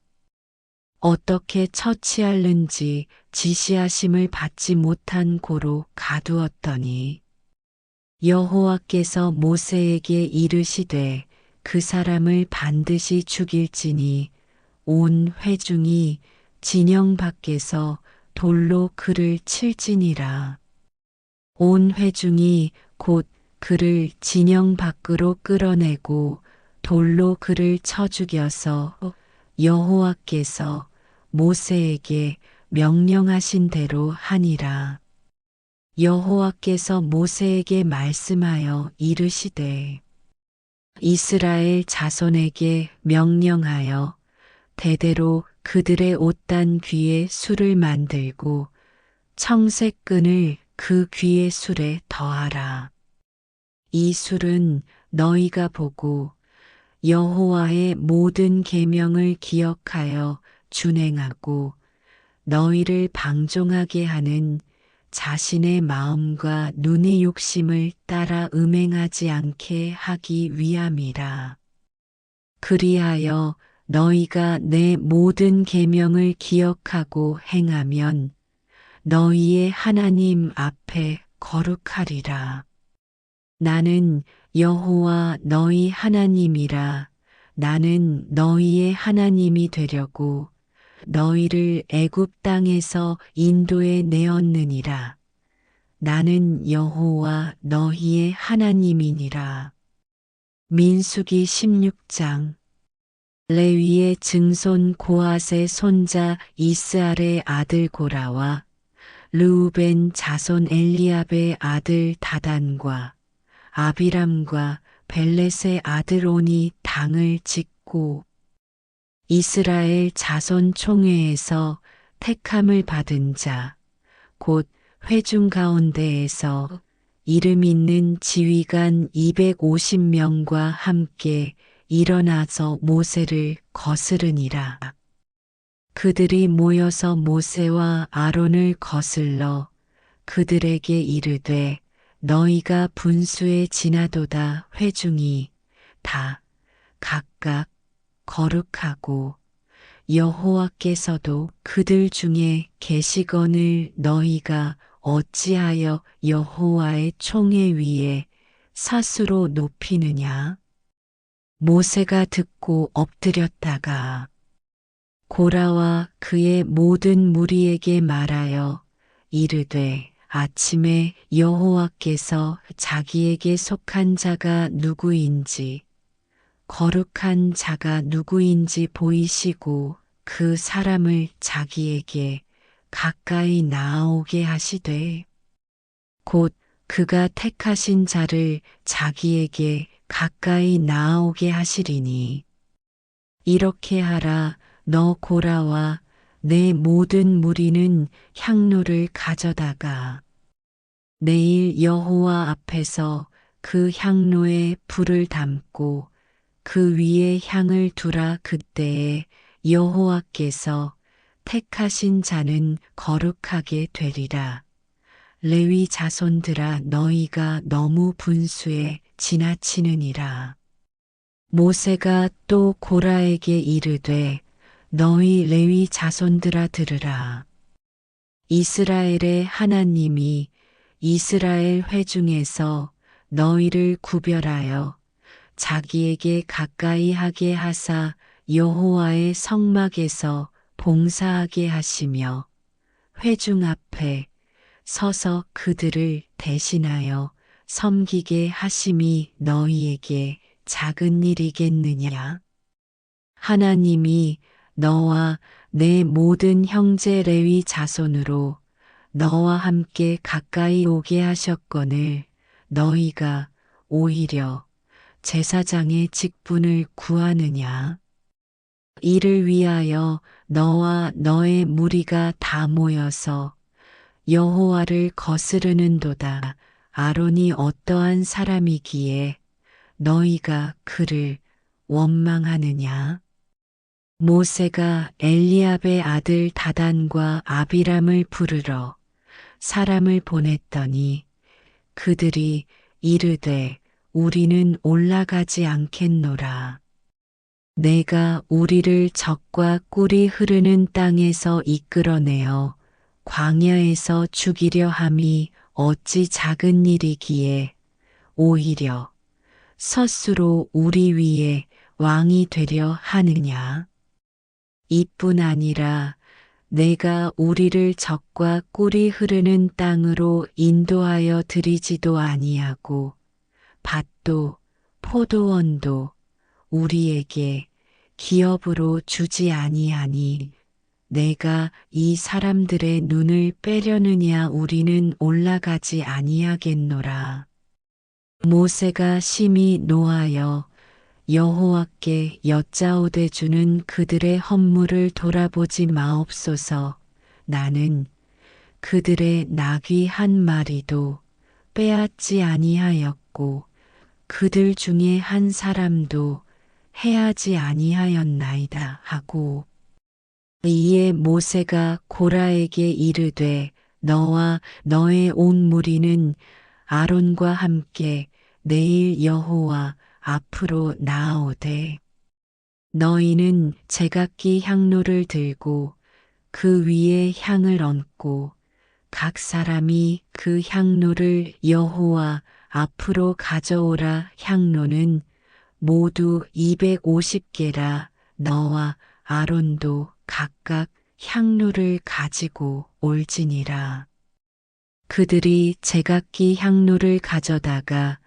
[SPEAKER 1] 어떻게 처치할는지 지시하심을 받지 못한 고로 가두었더니 여호와께서 모세에게 이르시되 그 사람을 반드시 죽일지니 온 회중이 진영 밖에서 돌로 그를 칠지니라. 온 회중이 곧 그를 진영 밖으로 끌어내고 돌로 그를 쳐 죽여서 여호와께서 모세에게 명령하신 대로 하니라. 여호와께서 모세에게 말씀하여 이르시되 이스라엘 자손에게 명령하여 대대로 그들의 옷단 귀에 술을 만들고 청색끈을 그 귀의 술에 더하라. 이 술은 너희가 보고 여호와의 모든 계명을 기억하여 준행하고 너희를 방종하게 하는 자신의 마음과 눈의 욕심을 따라 음행하지 않게 하기 위함이라. 그리하여 너희가 내 모든 계명을 기억하고 행하면 너희의 하나님 앞에 거룩하리라. 나는 여호와 너희 하나님이라. 나는 너희의 하나님이 되려고 너희를 애굽 땅에서 인도해 내었느니라. 나는 여호와 너희의 하나님이니라. 민수기 16장. 레위의 증손 고앗의 손자 이스알의 아들 고라와 르우벤 자손 엘리압의 아들 다단과 아비람과 벨렛의 아들 온이 당을 짓고 이스라엘 자손 총회에서 택함을 받은 자, 곧 회중 가운데에서 이름 있는 지휘관 250명과 함께 일어나서 모세를 거스르니라. 그들이 모여서 모세와 아론을 거슬러 그들에게 이르되 너희가 분수에 지나도다 회중이 다 각각 거룩하고 여호와께서도 그들 중에 계시거늘 너희가 어찌하여 여호와의 총회 위에 사수로 높이느냐? 모세가 듣고 엎드렸다가 고라와 그의 모든 무리에게 말하여 이르되 아침에 여호와께서 자기에게 속한 자가 누구인지 거룩한 자가 누구인지 보이시고 그 사람을 자기에게 가까이 나아오게 하시되 곧 그가 택하신 자를 자기에게 가까이 나아오게 하시리니 이렇게 하라. 너 고라와 내 모든 무리는 향로를 가져다가 내일 여호와 앞에서 그 향로에 불을 담고 그 위에 향을 두라. 그때에 여호와께서 택하신 자는 거룩하게 되리라. 레위 자손들아 너희가 너무 분수에 지나치느니라. 모세가 또 고라에게 이르되 너희 레위 자손들아 들으라. 이스라엘의 하나님이 이스라엘 회중에서 너희를 구별하여 자기에게 가까이 하게 하사 여호와의 성막에서 봉사하게 하시며 회중 앞에 서서 그들을 대신하여 섬기게 하심이 너희에게 작은 일이겠느냐? 하나님이 너와 내 모든 형제 레위 자손으로 너와 함께 가까이 오게 하셨거늘 너희가 오히려 제사장의 직분을 구하느냐? 이를 위하여 너와 너의 무리가 다 모여서 여호와를 거스르는도다. 아론이 어떠한 사람이기에 너희가 그를 원망하느냐? 모세가 엘리압의 아들 다단과 아비람을 부르러 사람을 보냈더니 그들이 이르되 우리는 올라가지 않겠노라. 내가 우리를 적과 꿀이 흐르는 땅에서 이끌어내어 광야에서 죽이려 함이 어찌 작은 일이기에 오히려 스스로 우리 위에 왕이 되려 하느냐. 이뿐 아니라 내가 우리를 적과 꿀이 흐르는 땅으로 인도하여 드리지도 아니하고 밭도 포도원도 우리에게 기업으로 주지 아니하니 내가 이 사람들의 눈을 빼려느냐. 우리는 올라가지 아니하겠노라. 모세가 심히 노하여 여호와께 여짜오되 주는 그들의 헌물을 돌아보지 마옵소서. 나는 그들의 나귀 한 마리도 빼앗지 아니하였고 그들 중에 한 사람도 해하지 아니하였나이다 하고 이에 모세가 고라에게 이르되 너와 너의 온 무리는 아론과 함께 내일 여호와 앞으로 나아오되 너희는 제각기 향로를 들고 그 위에 향을 얹고 각 사람이 그 향로를 여호와 앞으로 가져오라. 향로는 모두 250개라. 너와 아론도 각각 향로를 가지고 올지니라. 그들이 제각기 향로를 가져다가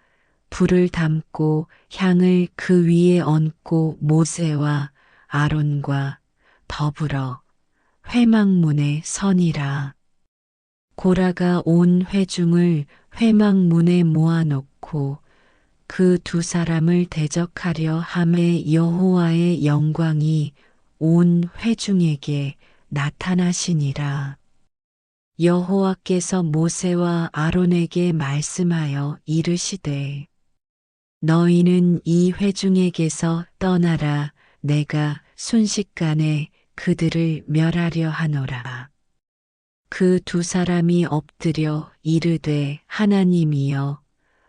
[SPEAKER 1] 불을 담고 향을 그 위에 얹고 모세와 아론과 더불어 회막문에 서니라. 고라가 온 회중을 회막문에 모아놓고 그 두 사람을 대적하려 함에 여호와의 영광이 온 회중에게 나타나시니라. 여호와께서 모세와 아론에게 말씀하여 이르시되 너희는 이 회중에게서 떠나라. 내가 순식간에 그들을 멸하려 하노라. 그 두 사람이 엎드려 이르되 하나님이여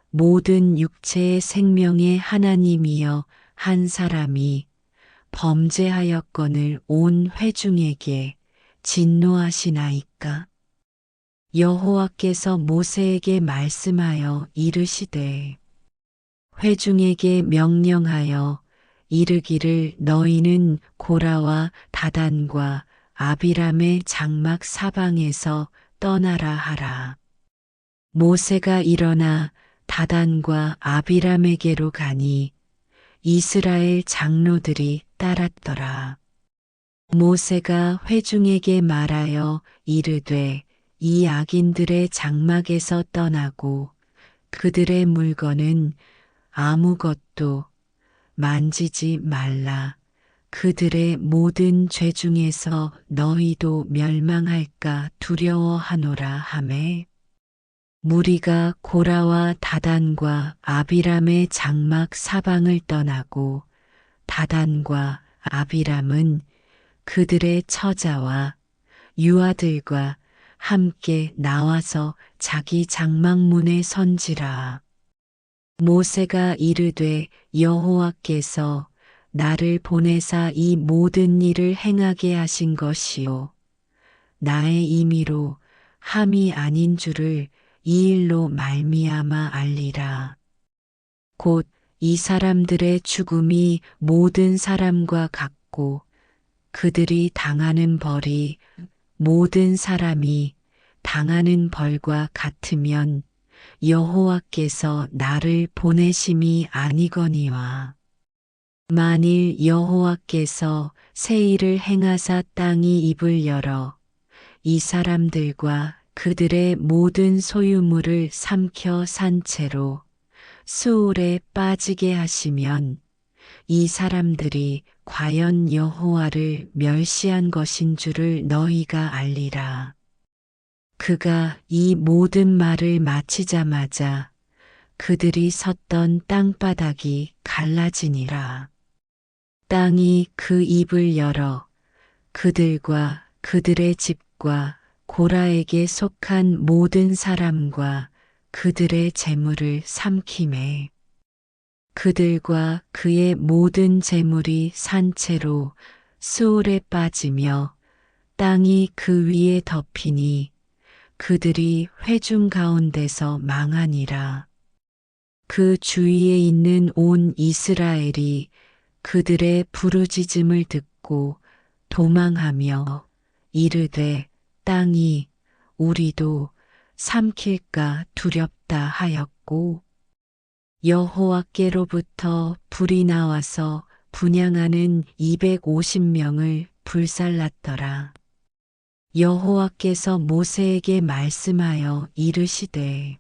[SPEAKER 1] 모든 육체의 생명의 하나님이여 한 사람이 범죄하였거늘 온 회중에게 진노하시나이까. 여호와께서 모세에게 말씀하여 이르시되 회중에게 명령하여 이르기를 너희는 고라와 다단과 아비람의 장막 사방에서 떠나라 하라. 모세가 일어나 다단과 아비람에게로 가니 이스라엘 장로들이 따랐더라. 모세가 회중에게 말하여 이르되 이 악인들의 장막에서 떠나고 그들의 물건은 아무것도 만지지 말라. 그들의 모든 죄 중에서 너희도 멸망할까 두려워하노라 하매 무리가 고라와 다단과 아비람의 장막 사방을 떠나고 다단과 아비람은 그들의 처자와 유아들과 함께 나와서 자기 장막문에 선지라. 모세가 이르되 여호와께서 나를 보내사 이 모든 일을 행하게 하신 것이요 나의 임의로 함이 아닌 줄을 이 일로 말미암아 알리라. 곧 이 사람들의 죽음이 모든 사람과 같고 그들이 당하는 벌이 모든 사람이 당하는 벌과 같으면 여호와께서 나를 보내심이 아니거니와 만일 여호와께서 새 일을 행하사 땅이 입을 열어 이 사람들과 그들의 모든 소유물을 삼켜 산 채로 수올에 빠지게 하시면 이 사람들이 과연 여호와를 멸시한 것인 줄을 너희가 알리라. 그가 이 모든 말을 마치자마자 그들이 섰던 땅바닥이 갈라지니라. 땅이 그 입을 열어 그들과 그들의 집과 고라에게 속한 모든 사람과 그들의 재물을 삼키매 그들과 그의 모든 재물이 산채로 수올에 빠지며 땅이 그 위에 덮이니 그들이 회중 가운데서 망하니라. 그 주위에 있는 온 이스라엘이 그들의 부르짖음을 듣고 도망하며 이르되 땅이 우리도 삼킬까 두렵다 하였고 여호와께로부터 불이 나와서 분향하는 250명을 불살랐더라. 여호와께서 모세에게 말씀하여 이르시되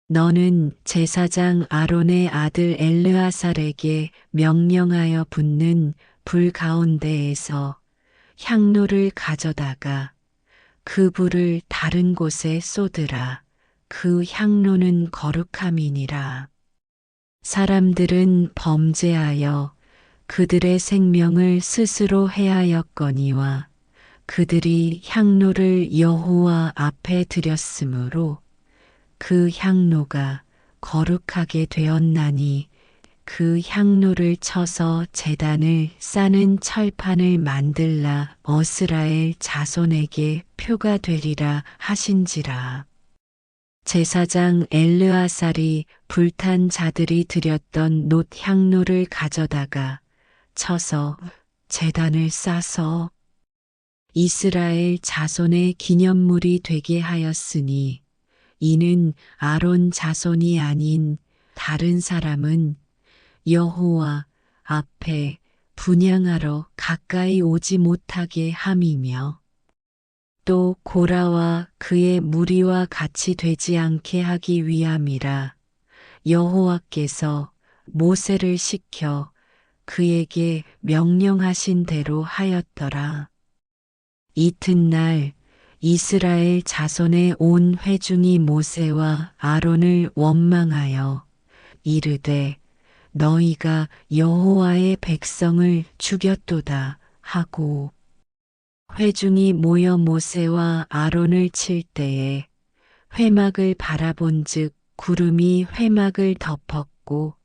[SPEAKER 1] 너는 제사장 아론의 아들 엘르아살에게 명령하여 붓는 불 가운데에서 향로를 가져다가 그 불을 다른 곳에 쏟으라. 그 향로는 거룩함이니라. 사람들은 범죄하여 그들의 생명을 스스로 해하였거니와 그들이 향로를 여호와 앞에 드렸으므로 그 향로가 거룩하게 되었나니 그 향로를 쳐서 제단을 싸는 철판을 만들라 어스라엘 자손에게 표가 되리라 하신지라. 제사장 엘르아살이 불탄 자들이 드렸던 놋 향로를 가져다가 쳐서 제단을 싸서 이스라엘 자손의 기념물이 되게 하였으니 이는 아론 자손이 아닌 다른 사람은 여호와 앞에 분향하러 가까이 오지 못하게 함이며 또 고라와 그의 무리와 같이 되지 않게 하기 위함이라. 여호와께서 모세를 시켜 그에게 명령하신 대로 하였더라. 이튿날 이스라엘 자손의 온 회중이 모세와 아론을 원망하여 이르되 너희가 여호와의 백성을 죽였도다 하고 회중이 모여 모세와 아론을 칠 때에 회막을 바라본즉 구름이 회막을 덮었고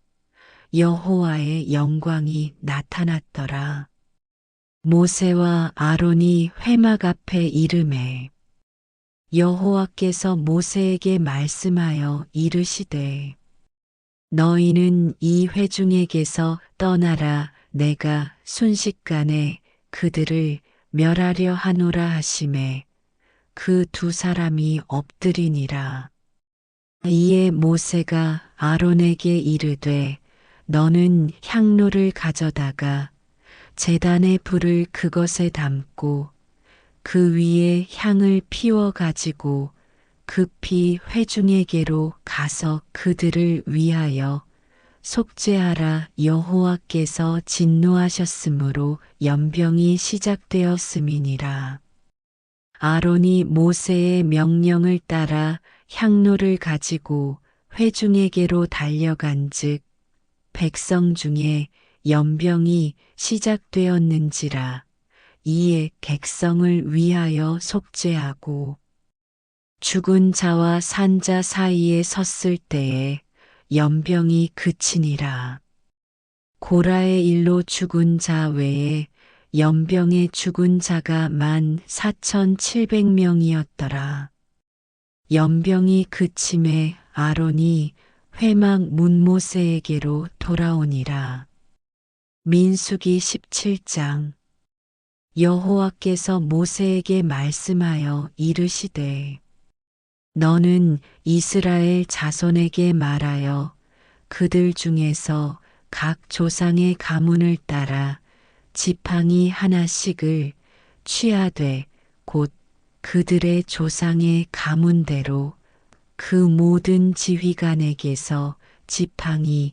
[SPEAKER 1] 여호와의 영광이 나타났더라. 모세와 아론이 회막 앞에 이르매 여호와께서 모세에게 말씀하여 이르시되 너희는 이 회중에게서 떠나라. 내가 순식간에 그들을 멸하려 하노라 하시매 그 두 사람이 엎드리니라. 이에 모세가 아론에게 이르되 너는 향로를 가져다가 제단의 불을 그것에 담고 그 위에 향을 피워 가지고 급히 회중에게로 가서 그들을 위하여 속죄하라. 여호와께서 진노하셨으므로 연병이 시작되었음이니라. 아론이 모세의 명령을 따라 향로를 가지고 회중에게로 달려간즉 백성 중에 연병이 시작되었는지라. 이에 객성을 위하여 속죄하고 죽은 자와 산 자 사이에 섰을 때에 연병이 그치니라. 고라의 일로 죽은 자 외에 연병에 죽은 자가 14,700명이었더라. 연병이 그침에 아론이 회막 문 모세에게로 돌아오니라. 민수기 17장. 여호와께서 모세에게 말씀하여 이르시되 너는 이스라엘 자손에게 말하여 그들 중에서 각 조상의 가문을 따라 지팡이 하나씩을 취하되 곧 그들의 조상의 가문대로 그 모든 지휘관에게서 지팡이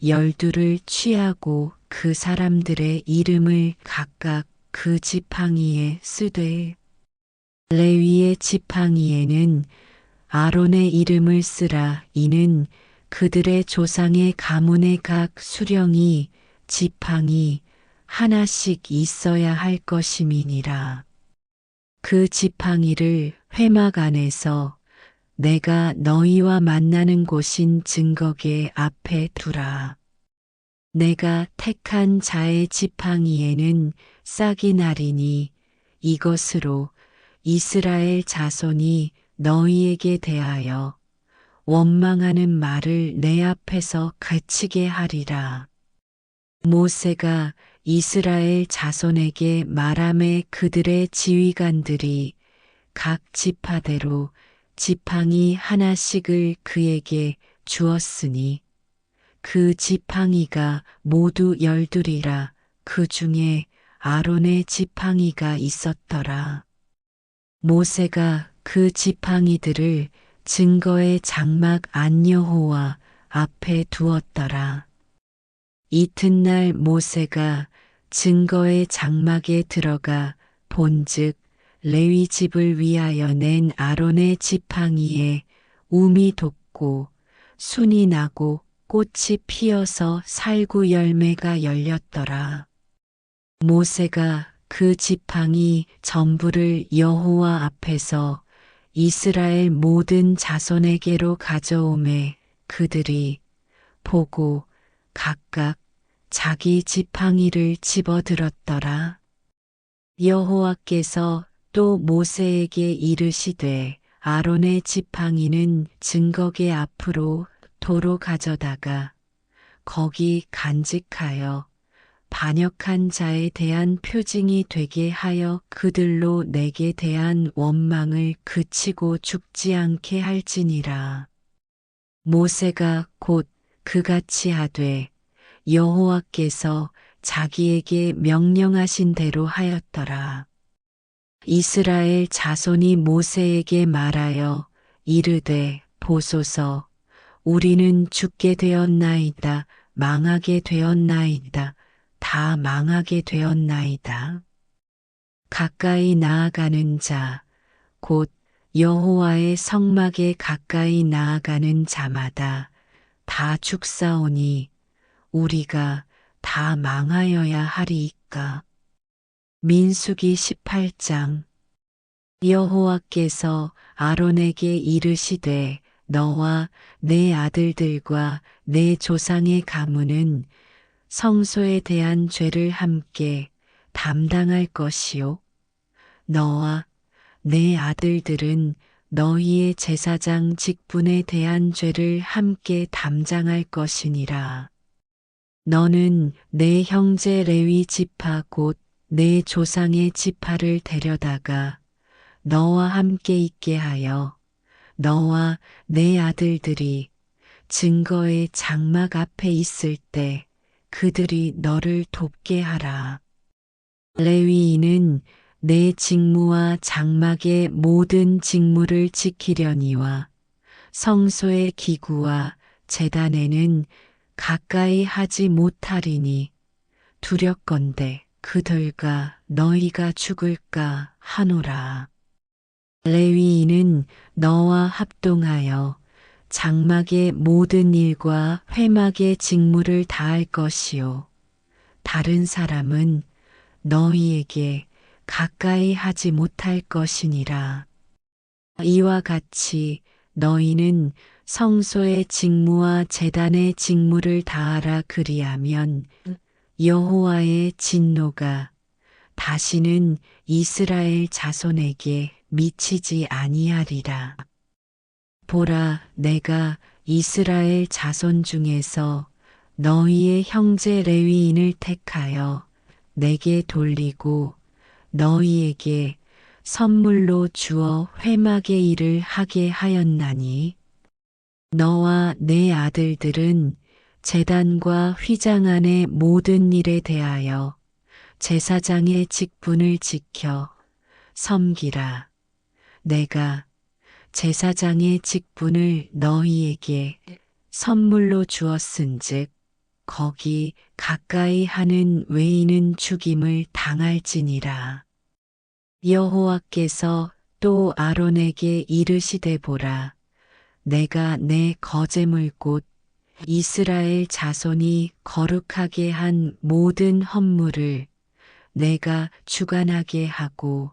[SPEAKER 1] 12를 취하고 그 사람들의 이름을 각각 그 지팡이에 쓰되 레위의 지팡이에는 아론의 이름을 쓰라. 이는 그들의 조상의 가문의 각 수령이 지팡이 하나씩 있어야 할 것임이니라. 그 지팡이를 회막 안에서 내가 너희와 만나는 곳인 증거계 앞에 두라. 내가 택한 자의 지팡이에는 싹이 나리니 이것으로 이스라엘 자손이 너희에게 대하여 원망하는 말을 내 앞에서 그치게 하리라. 모세가 이스라엘 자손에게 말하매 그들의 지휘관들이 각 지파대로 지팡이 하나씩을 그에게 주었으니 그 지팡이가 모두 12이라. 그 중에 아론의 지팡이가 있었더라. 모세가 그 지팡이들을 증거의 장막 안 여호와 앞에 두었더라. 이튿날 모세가 증거의 장막에 들어가 본즉 레위 집을 위하여 낸 아론의 지팡이에 움이 돋고 순이 나고 꽃이 피어서 살구 열매가 열렸더라. 모세가 그 지팡이 전부를 여호와 앞에서 이스라엘 모든 자손에게로 가져오매 그들이 보고 각각 자기 지팡이를 집어들었더라. 여호와께서 또 모세에게 이르시되 아론의 지팡이는 증거계 앞으로 도로 가져다가 거기 간직하여 반역한 자에 대한 표징이 되게 하여 그들로 내게 대한 원망을 그치고 죽지 않게 할지니라. 모세가 곧 그같이 하되 여호와께서 자기에게 명령하신 대로 하였더라. 이스라엘 자손이 모세에게 말하여 이르되 보소서 우리는 죽게 되었나이다 망하게 되었나이다 다 망하게 되었나이다. 가까이 나아가는 자 곧 여호와의 성막에 가까이 나아가는 자마다 다 죽사오니 우리가 다 망하여야 하리이까. 민수기 18장. 여호와께서 아론에게 이르시되 너와 내 아들들과 내 조상의 가문은 성소에 대한 죄를 함께 담당할 것이요 너와 내 아들들은 너희의 제사장 직분에 대한 죄를 함께 담당할 것이니라. 너는 내 형제 레위 지파 곧 내 조상의 지파를 데려다가 너와 함께 있게 하여 너와 내 아들들이 증거의 장막 앞에 있을 때 그들이 너를 돕게 하라. 레위인은 내 직무와 장막의 모든 직무를 지키려니와 성소의 기구와 제단에는 가까이 하지 못하리니 두렵건대 그들과 너희가 죽을까 하노라. 레위인은 너와 합동하여 장막의 모든 일과 회막의 직무를 다할 것이요 다른 사람은 너희에게 가까이 하지 못할 것이니라. 이와 같이 너희는 성소의 직무와 제단의 직무를 다하라 그리하면 여호와의 진노가 다시는 이스라엘 자손에게 미치지 아니하리라. 보라, 내가 이스라엘 자손 중에서 너희의 형제 레위인을 택하여 내게 돌리고 너희에게 선물로 주어 회막의 일을 하게 하였나니 너와 내 아들들은 제단과 휘장 안의 모든 일에 대하여 제사장의 직분을 지켜 섬기라. 내가 제사장의 직분을 너희에게 선물로 주었은즉 거기 가까이 하는 외인은 죽임을 당할지니라. 여호와께서 또 아론에게 이르시되 보라, 내가 내 거제물 곧 이스라엘 자손이 거룩하게 한 모든 헌물을 내가 주관하게 하고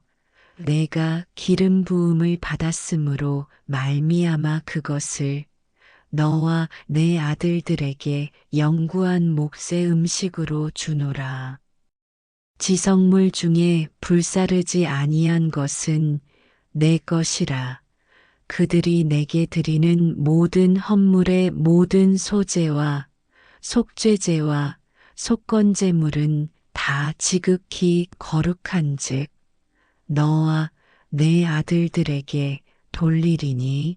[SPEAKER 1] 내가 기름 부음을 받았으므로 말미암아 그것을 너와 내 아들들에게 영구한 몫의 음식으로 주노라. 지성물 중에 불사르지 아니한 것은 내 것이라. 그들이 내게 드리는 모든 헌물의 모든 소제와 속죄제와 속건제물은 다 지극히 거룩한즉 너와 내 아들들에게 돌리리니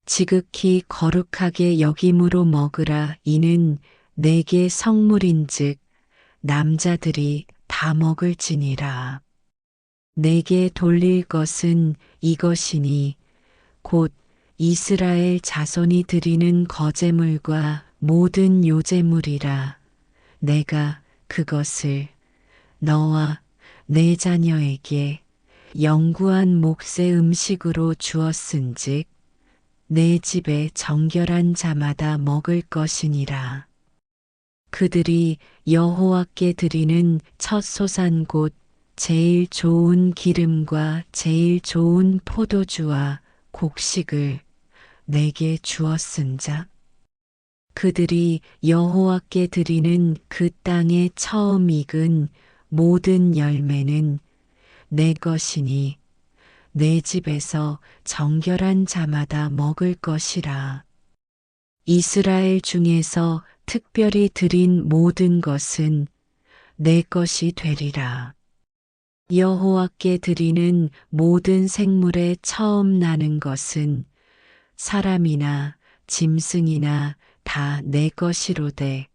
[SPEAKER 1] 지극히 거룩하게 여김으로 먹으라. 이는 내게 성물인즉 남자들이 다 먹을지니라. 내게 돌릴 것은 이것이니 곧 이스라엘 자손이 드리는 거제물과 모든 요제물이라. 내가 그것을 너와 내 자녀에게 영구한 몫의 음식으로 주었은즉 내 집에 정결한 자마다 먹을 것이니라. 그들이 여호와께 드리는 첫 소산곧 제일 좋은 기름과 제일 좋은 포도주와 곡식을 내게 주었은즉 그들이 여호와께 드리는 그 땅에 처음 익은 모든 열매는 내 것이니 내 집에서 정결한 자마다 먹을 것이라. 이스라엘 중에서 특별히 드린 모든 것은 내 것이 되리라. 여호와께 드리는 모든 생물의 처음 나는 것은 사람이나 짐승이나 다 내 것이로되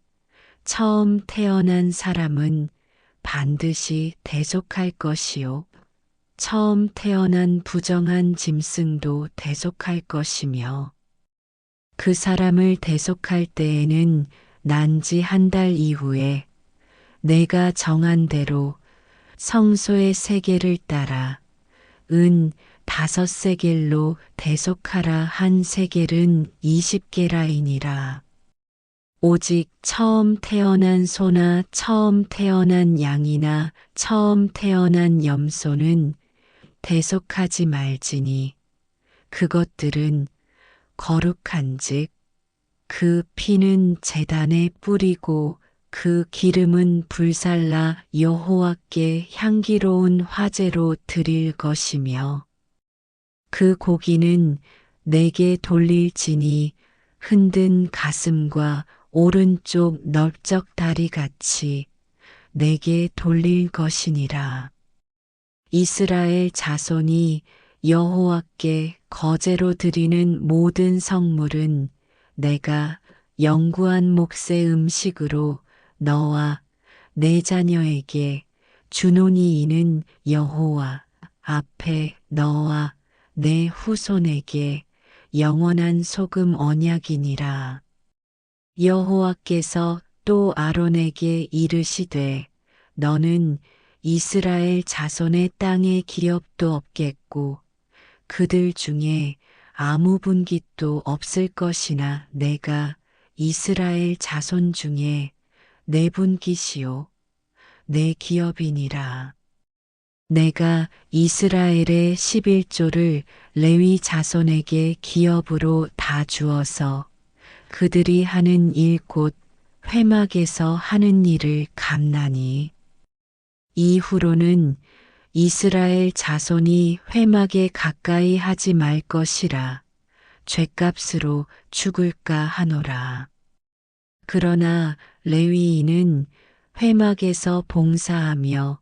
[SPEAKER 1] 처음 태어난 사람은 반드시 대속할 것이요 처음 태어난 부정한 짐승도 대속할 것이며 그 사람을 대속할 때에는 난지 한 달 이후에 내가 정한 대로 성소의 세겔을 따라 은 5세겔로 대속하라. 한 세겔은 20게라이니라. 오직 처음 태어난 소나 처음 태어난 양이나 처음 태어난 염소는 대속하지 말지니 그것들은 거룩한즉 그 피는 제단에 뿌리고 그 기름은 불살라 여호와께 향기로운 화제로 드릴 것이며 그 고기는 내게 돌릴지니 흔든 가슴과 오른쪽 넓적 다리 같이 내게 돌릴 것이니라. 이스라엘 자손이 여호와께 거제로 드리는 모든 성물은 내가 영구한 몫의 음식으로 너와 내 자녀에게 주노니 이는 여호와 앞에 너와 내 후손에게 영원한 소금 언약이니라. 여호와께서 또 아론에게 이르시되 너는 이스라엘 자손의 땅에 기업도 없겠고 그들 중에 아무 분깃도 없을 것이나 내가 이스라엘 자손 중에 내 분깃이요 내 기업이니라. 내가 이스라엘의 11조를 레위 자손에게 기업으로 다 주어서 그들이 하는 일 곧 회막에서 하는 일을 갚나니 이후로는 이스라엘 자손이 회막에 가까이 하지 말 것이라 죗값으로 죽을까 하노라. 그러나 레위인은 회막에서 봉사하며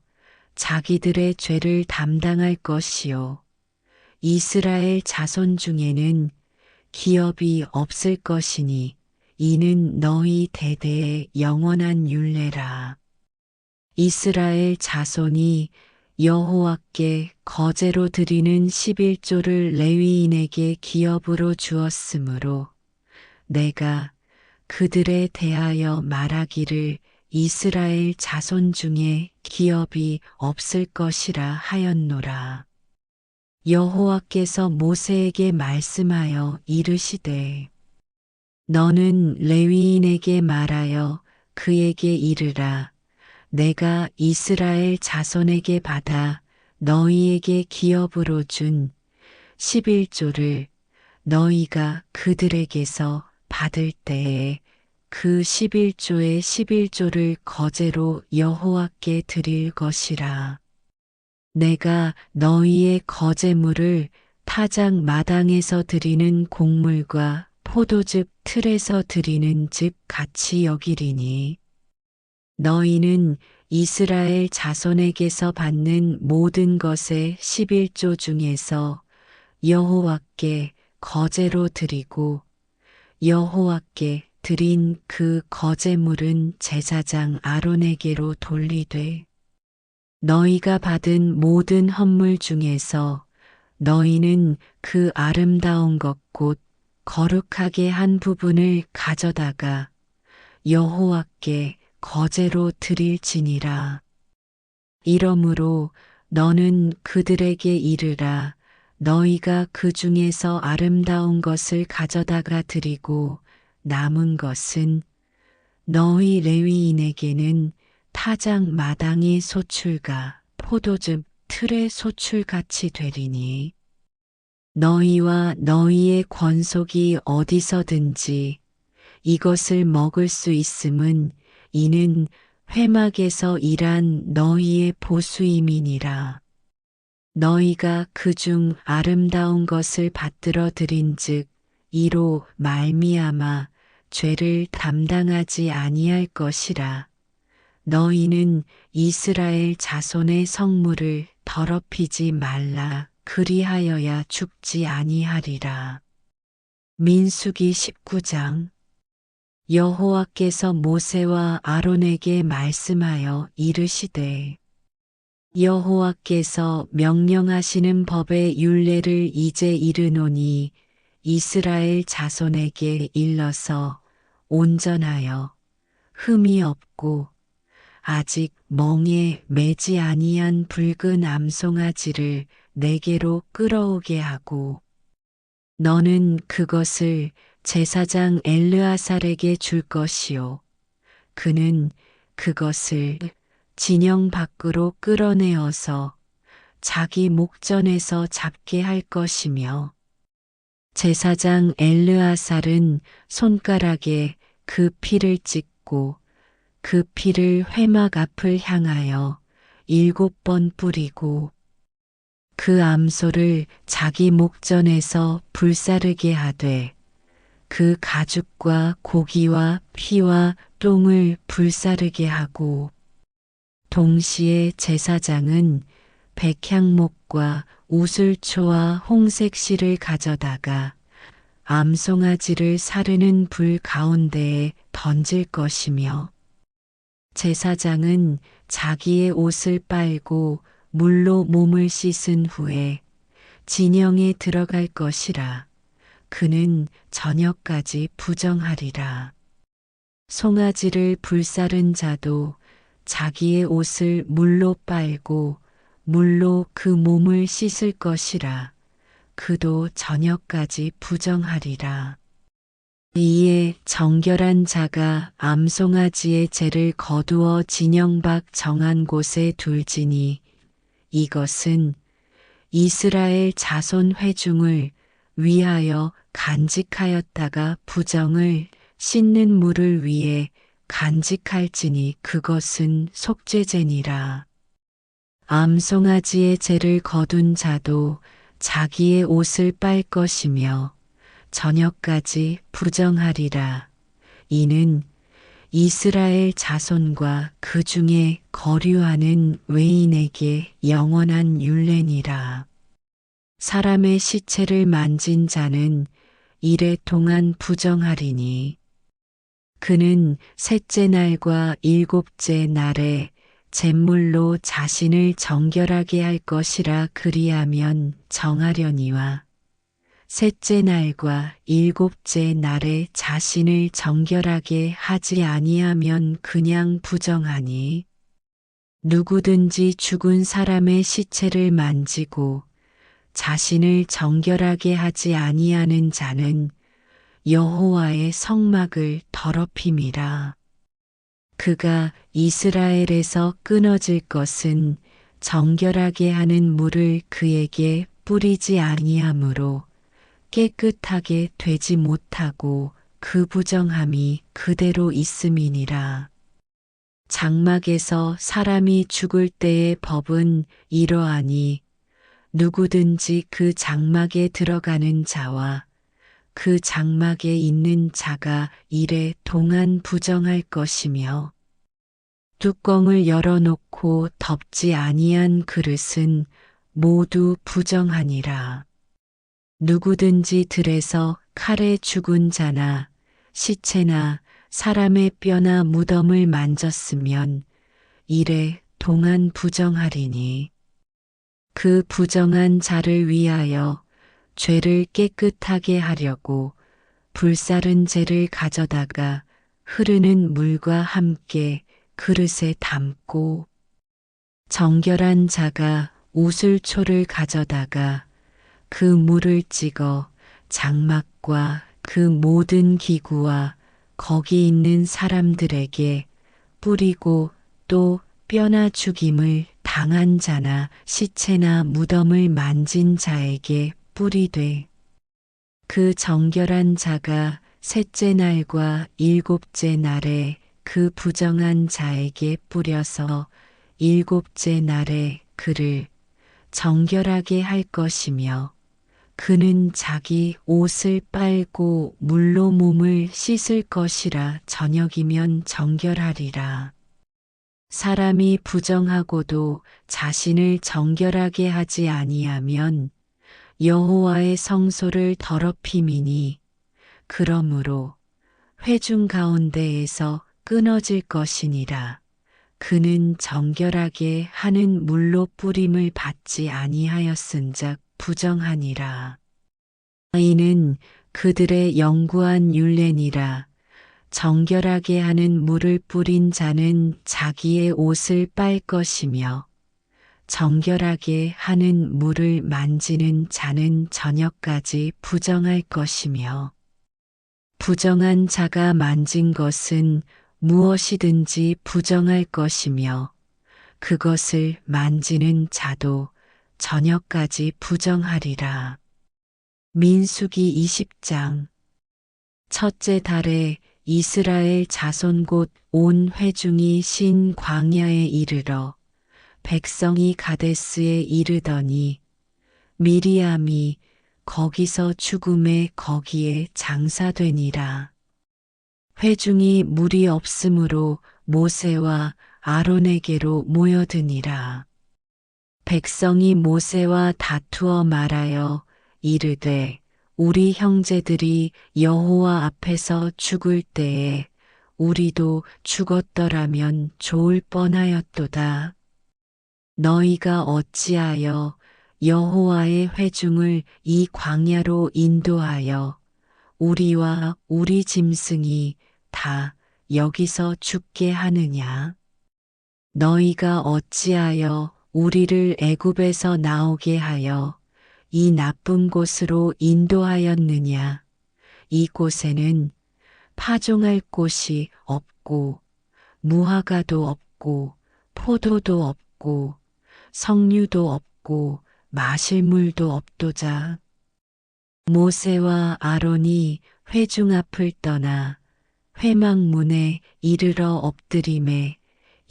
[SPEAKER 1] 자기들의 죄를 담당할 것이요 이스라엘 자손 중에는 기업이 없을 것이니 이는 너희 대대의 영원한 율례라. 이스라엘 자손이 여호와께 거제로 드리는 11조를 레위인에게 기업으로 주었으므로 내가 그들에 대하여 말하기를 이스라엘 자손 중에 기업이 없을 것이라 하였노라. 여호와께서 모세에게 말씀하여 이르시되 너는 레위인에게 말하여 그에게 이르라. 내가 이스라엘 자손에게 받아 너희에게 기업으로 준 11조를 너희가 그들에게서 받을 때에 그 11조의 11조를 거제로 여호와께 드릴 것이라. 내가 너희의 거제물을 타작 마당에서 드리는 곡물과 포도즙 틀에서 드리는 즙 같이 여기리니 너희는 이스라엘 자손에게서 받는 모든 것의 11조 중에서 여호와께 거제로 드리고 여호와께 드린 그 거제물은 제사장 아론에게로 돌리되 너희가 받은 모든 헌물 중에서 너희는 그 아름다운 것 곧 거룩하게 한 부분을 가져다가 여호와께 거제로 드릴지니라. 이러므로 너는 그들에게 이르라. 너희가 그 중에서 아름다운 것을 가져다가 드리고 남은 것은 너희 레위인에게는 타작 마당의 소출과 포도즙 틀의 소출같이 되리니 너희와 너희의 권속이 어디서든지 이것을 먹을 수 있음은 이는 회막에서 일한 너희의 보수임이니라. 너희가 그중 아름다운 것을 받들어 드린즉 이로 말미암아 죄를 담당하지 아니할 것이라. 너희는 이스라엘 자손의 성물을 더럽히지 말라. 그리하여야 죽지 아니하리라. 민수기 19장. 여호와께서 모세와 아론에게 말씀하여 이르시되 여호와께서 명령하시는 법의 율례를 이제 이르노니 이스라엘 자손에게 일러서 온전하여 흠이 없고 아직 멍에 매지 아니한 붉은 암송아지를 내게로 끌어오게 하고 너는 그것을 제사장 엘르아살에게 줄 것이요 그는 그것을 진영 밖으로 끌어내어서 자기 목전에서 잡게 할 것이며 제사장 엘르아살은 손가락에 그 피를 찍고 그 피를 회막 앞을 향하여 7번 뿌리고 그 암소를 자기 목전에서 불사르게 하되 그 가죽과 고기와 피와 똥을 불사르게 하고 동시에 제사장은 백향목과 우슬초와 홍색 실을 가져다가 암송아지를 사르는 불 가운데에 던질 것이며 제사장은 자기의 옷을 빨고 물로 몸을 씻은 후에 진영에 들어갈 것이라. 그는 저녁까지 부정하리라. 송아지를 불사른 자도 자기의 옷을 물로 빨고 물로 그 몸을 씻을 것이라. 그도 저녁까지 부정하리라. 이에 정결한 자가 암송아지의 죄를 거두어 진영 밖 정한 곳에 둘지니 이것은 이스라엘 자손 회중을 위하여 간직하였다가 부정을 씻는 물을 위해 간직할지니 그것은 속죄제니라. 암송아지의 죄를 거둔 자도 자기의 옷을 빨 것이며 저녁까지 부정하리라. 이는 이스라엘 자손과 그 중에 거류하는 외인에게 영원한 율례니라. 사람의 시체를 만진 자는 이레 동안 부정하리니 그는 셋째 날과 일곱째 날에 잿물로 자신을 정결하게 할 것이라. 그리하면 정하려니와 셋째 날과 일곱째 날에 자신을 정결하게 하지 아니하면 그냥 부정하니 누구든지 죽은 사람의 시체를 만지고 자신을 정결하게 하지 아니하는 자는 여호와의 성막을 더럽힘이라. 그가 이스라엘에서 끊어질 것은 정결하게 하는 물을 그에게 뿌리지 아니하므로 깨끗하게 되지 못하고 그 부정함이 그대로 있음이니라. 장막에서 사람이 죽을 때의 법은 이러하니 누구든지 그 장막에 들어가는 자와 그 장막에 있는 자가 이레 동안 부정할 것이며 뚜껑을 열어놓고 덮지 아니한 그릇은 모두 부정하니라. 누구든지 들에서 칼에 죽은 자나 시체나 사람의 뼈나 무덤을 만졌으면 이레 동안 부정하리니 그 부정한 자를 위하여 죄를 깨끗하게 하려고 불사른 재를 가져다가 흐르는 물과 함께 그릇에 담고 정결한 자가 우슬초를 가져다가 그 물을 찍어 장막과 그 모든 기구와 거기 있는 사람들에게 뿌리고 또 뼈나 죽임을 당한 자나 시체나 무덤을 만진 자에게 뿌리되 그 정결한 자가 셋째 날과 일곱째 날에 그 부정한 자에게 뿌려서 일곱째 날에 그를 정결하게 할 것이며 그는 자기 옷을 빨고 물로 몸을 씻을 것이라 저녁이면 정결하리라. 사람이 부정하고도 자신을 정결하게 하지 아니하면 여호와의 성소를 더럽힘이니 그러므로 회중 가운데에서 끊어질 것이니라. 그는 정결하게 하는 물로 뿌림을 받지 아니하였은즉 부정하니라. 이는 그들의 영구한 율례니라. 정결하게 하는 물을 뿌린 자는 자기의 옷을 빨 것이며 정결하게 하는 물을 만지는 자는 저녁까지 부정할 것이며 부정한 자가 만진 것은 무엇이든지 부정할 것이며 그것을 만지는 자도 저녁까지 부정하리라. 민수기 20장 첫째 달에 이스라엘 자손 곧 온 회중이 신 광야에 이르러 백성이 가데스에 이르더니 미리암이 거기서 죽음에 거기에 장사되니라. 회중이 물이 없으므로 모세와 아론에게로 모여드니라. 백성이 모세와 다투어 말하여 이르되 우리 형제들이 여호와 앞에서 죽을 때에 우리도 죽었더라면 좋을 뻔하였도다. 너희가 어찌하여 여호와의 회중을 이 광야로 인도하여 우리와 우리 짐승이 다 여기서 죽게 하느냐? 너희가 어찌하여 우리를 애굽에서 나오게 하여 이 나쁜 곳으로 인도하였느냐? 이곳에는 파종할 곳이 없고 무화과도 없고 포도도 없고 석류도 없고 마실 물도 없도다. 모세와 아론이 회중 앞을 떠나 회막문에 이르러 엎드림에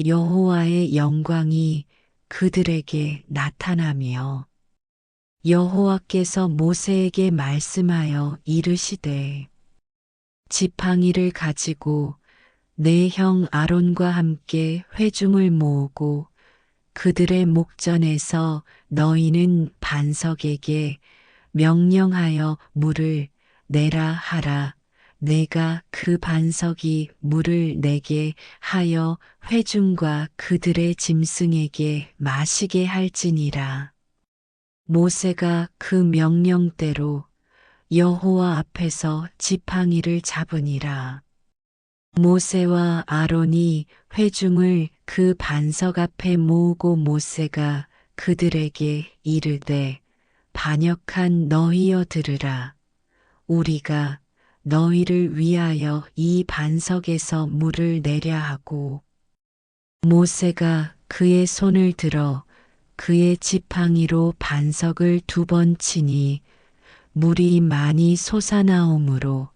[SPEAKER 1] 여호와의 영광이 그들에게 나타나며 여호와께서 모세에게 말씀하여 이르시되 지팡이를 가지고 내 형 아론과 함께 회중을 모으고 그들의 목전에서 너희는 반석에게 명령하여 물을 내라 하라. 내가 그 반석이 물을 내게 하여 회중과 그들의 짐승에게 마시게 할지니라. 모세가 그 명령대로 여호와 앞에서 지팡이를 잡으니라. 모세와 아론이 회중을 그 반석 앞에 모으고 모세가 그들에게 이르되 반역한 너희여 들으라. 우리가 너희를 위하여 이 반석에서 물을 내려 하고 모세가 그의 손을 들어 그의 지팡이로 반석을 2번 치니 물이 많이 솟아나오므로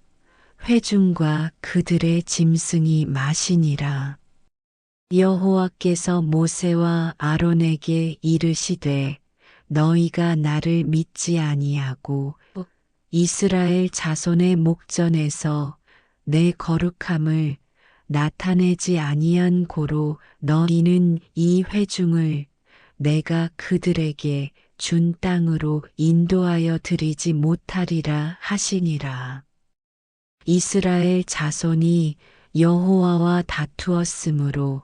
[SPEAKER 1] 회중과 그들의 짐승이 마시니라. 여호와께서 모세와 아론에게 이르시되 너희가 나를 믿지 아니하고 이스라엘 자손의 목전에서 내 거룩함을 나타내지 아니한 고로 너희는 이 회중을 내가 그들에게 준 땅으로 인도하여 드리지 못하리라 하시니라. 이스라엘 자손이 여호와와 다투었으므로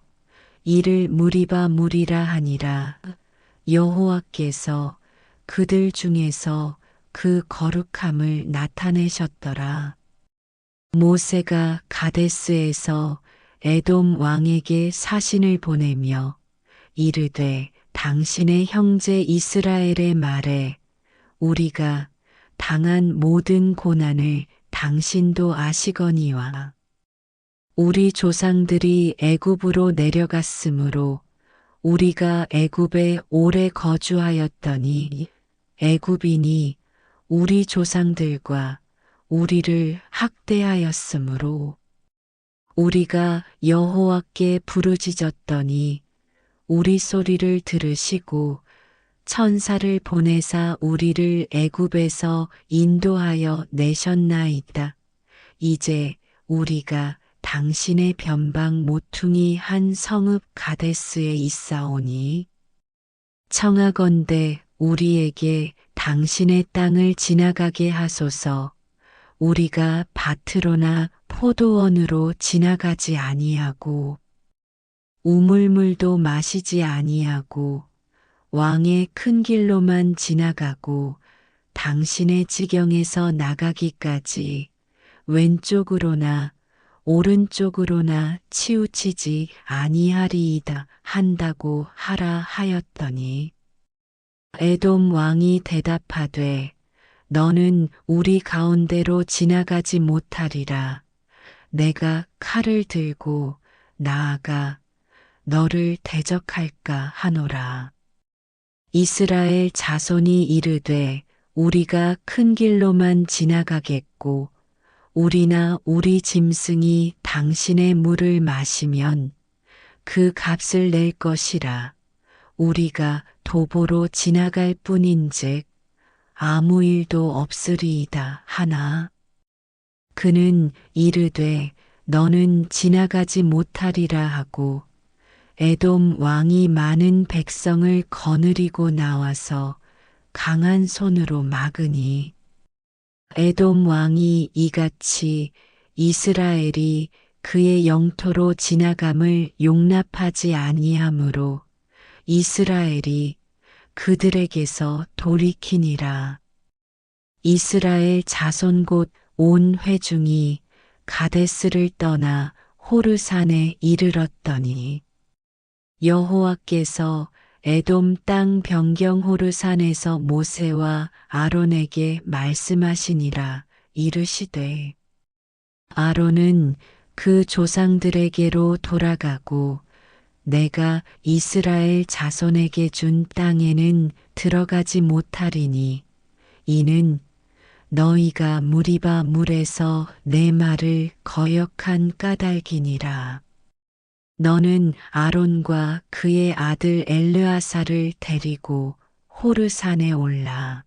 [SPEAKER 1] 이를 무리바 무리라 하니라. 여호와께서 그들 중에서 그 거룩함을 나타내셨더라. 모세가 가데스에서 에돔 왕에게 사신을 보내며 이르되 당신의 형제 이스라엘의 말에 우리가 당한 모든 고난을 당신도 아시거니와 우리 조상들이 애굽으로 내려갔으므로 우리가 애굽에 오래 거주하였더니 애굽인이 우리 조상들과 우리를 학대하였으므로 우리가 여호와께 부르짖었더니 우리 소리를 들으시고 천사를 보내사 우리를 애굽에서 인도하여 내셨나이다. 이제 우리가 당신의 변방 모퉁이 한 성읍 가데스에 있사오니 청하건대 우리에게 당신의 땅을 지나가게 하소서. 우리가 밭으로나 포도원으로 지나가지 아니하고 우물물도 마시지 아니하고 왕의 큰 길로만 지나가고 당신의 지경에서 나가기까지 왼쪽으로나 오른쪽으로나 치우치지 아니하리이다 한다고 하라 하였더니 에돔 왕이 대답하되 너는 우리 가운데로 지나가지 못하리라. 내가 칼을 들고 나아가 너를 대적할까 하노라. 이스라엘 자손이 이르되 우리가 큰 길로만 지나가겠고 우리나 우리 짐승이 당신의 물을 마시면 그 값을 낼 것이라. 우리가 도보로 지나갈 뿐인즉 아무 일도 없으리이다 하나. 그는 이르되 너는 지나가지 못하리라 하고 에돔 왕이 많은 백성을 거느리고 나와서 강한 손으로 막으니 에돔 왕이 이같이 이스라엘이 그의 영토로 지나감을 용납하지 아니하므로 이스라엘이 그들에게서 돌이키니라. 이스라엘 자손 곧 온 회중이 가데스를 떠나 호르산에 이르렀더니 여호와께서 에돔 땅 변경 호르산에서 모세와 아론에게 말씀하시니라. 이르시되 아론은 그 조상들에게로 돌아가고 내가 이스라엘 자손에게 준 땅에는 들어가지 못하리니 이는 너희가 무리바 물에서 내 말을 거역한 까닭이니라. 너는 아론과 그의 아들 엘르아사를 데리고 호르산에 올라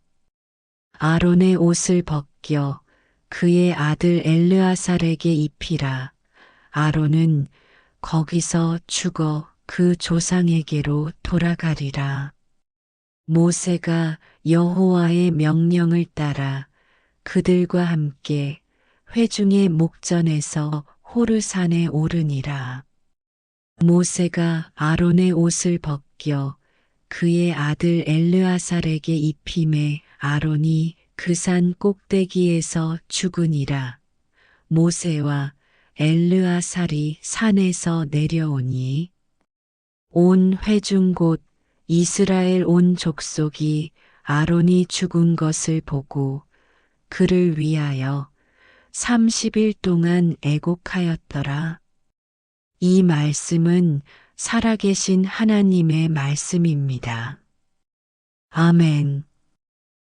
[SPEAKER 1] 아론의 옷을 벗겨 그의 아들 엘르아살에게 입히라. 아론은 거기서 죽어 그 조상에게로 돌아가리라. 모세가 여호와의 명령을 따라 그들과 함께 회중의 목전에서 호르산에 오르니라. 모세가 아론의 옷을 벗겨 그의 아들 엘르아살에게 입힘에 아론이 그 산 꼭대기에서 죽으니라. 모세와 엘르아살이 산에서 내려오니 온 회중 곧 이스라엘 온 족속이 아론이 죽은 것을 보고 그를 위하여 30일 동안 애곡하였더라. 이 말씀은 살아계신 하나님의 말씀입니다. 아멘.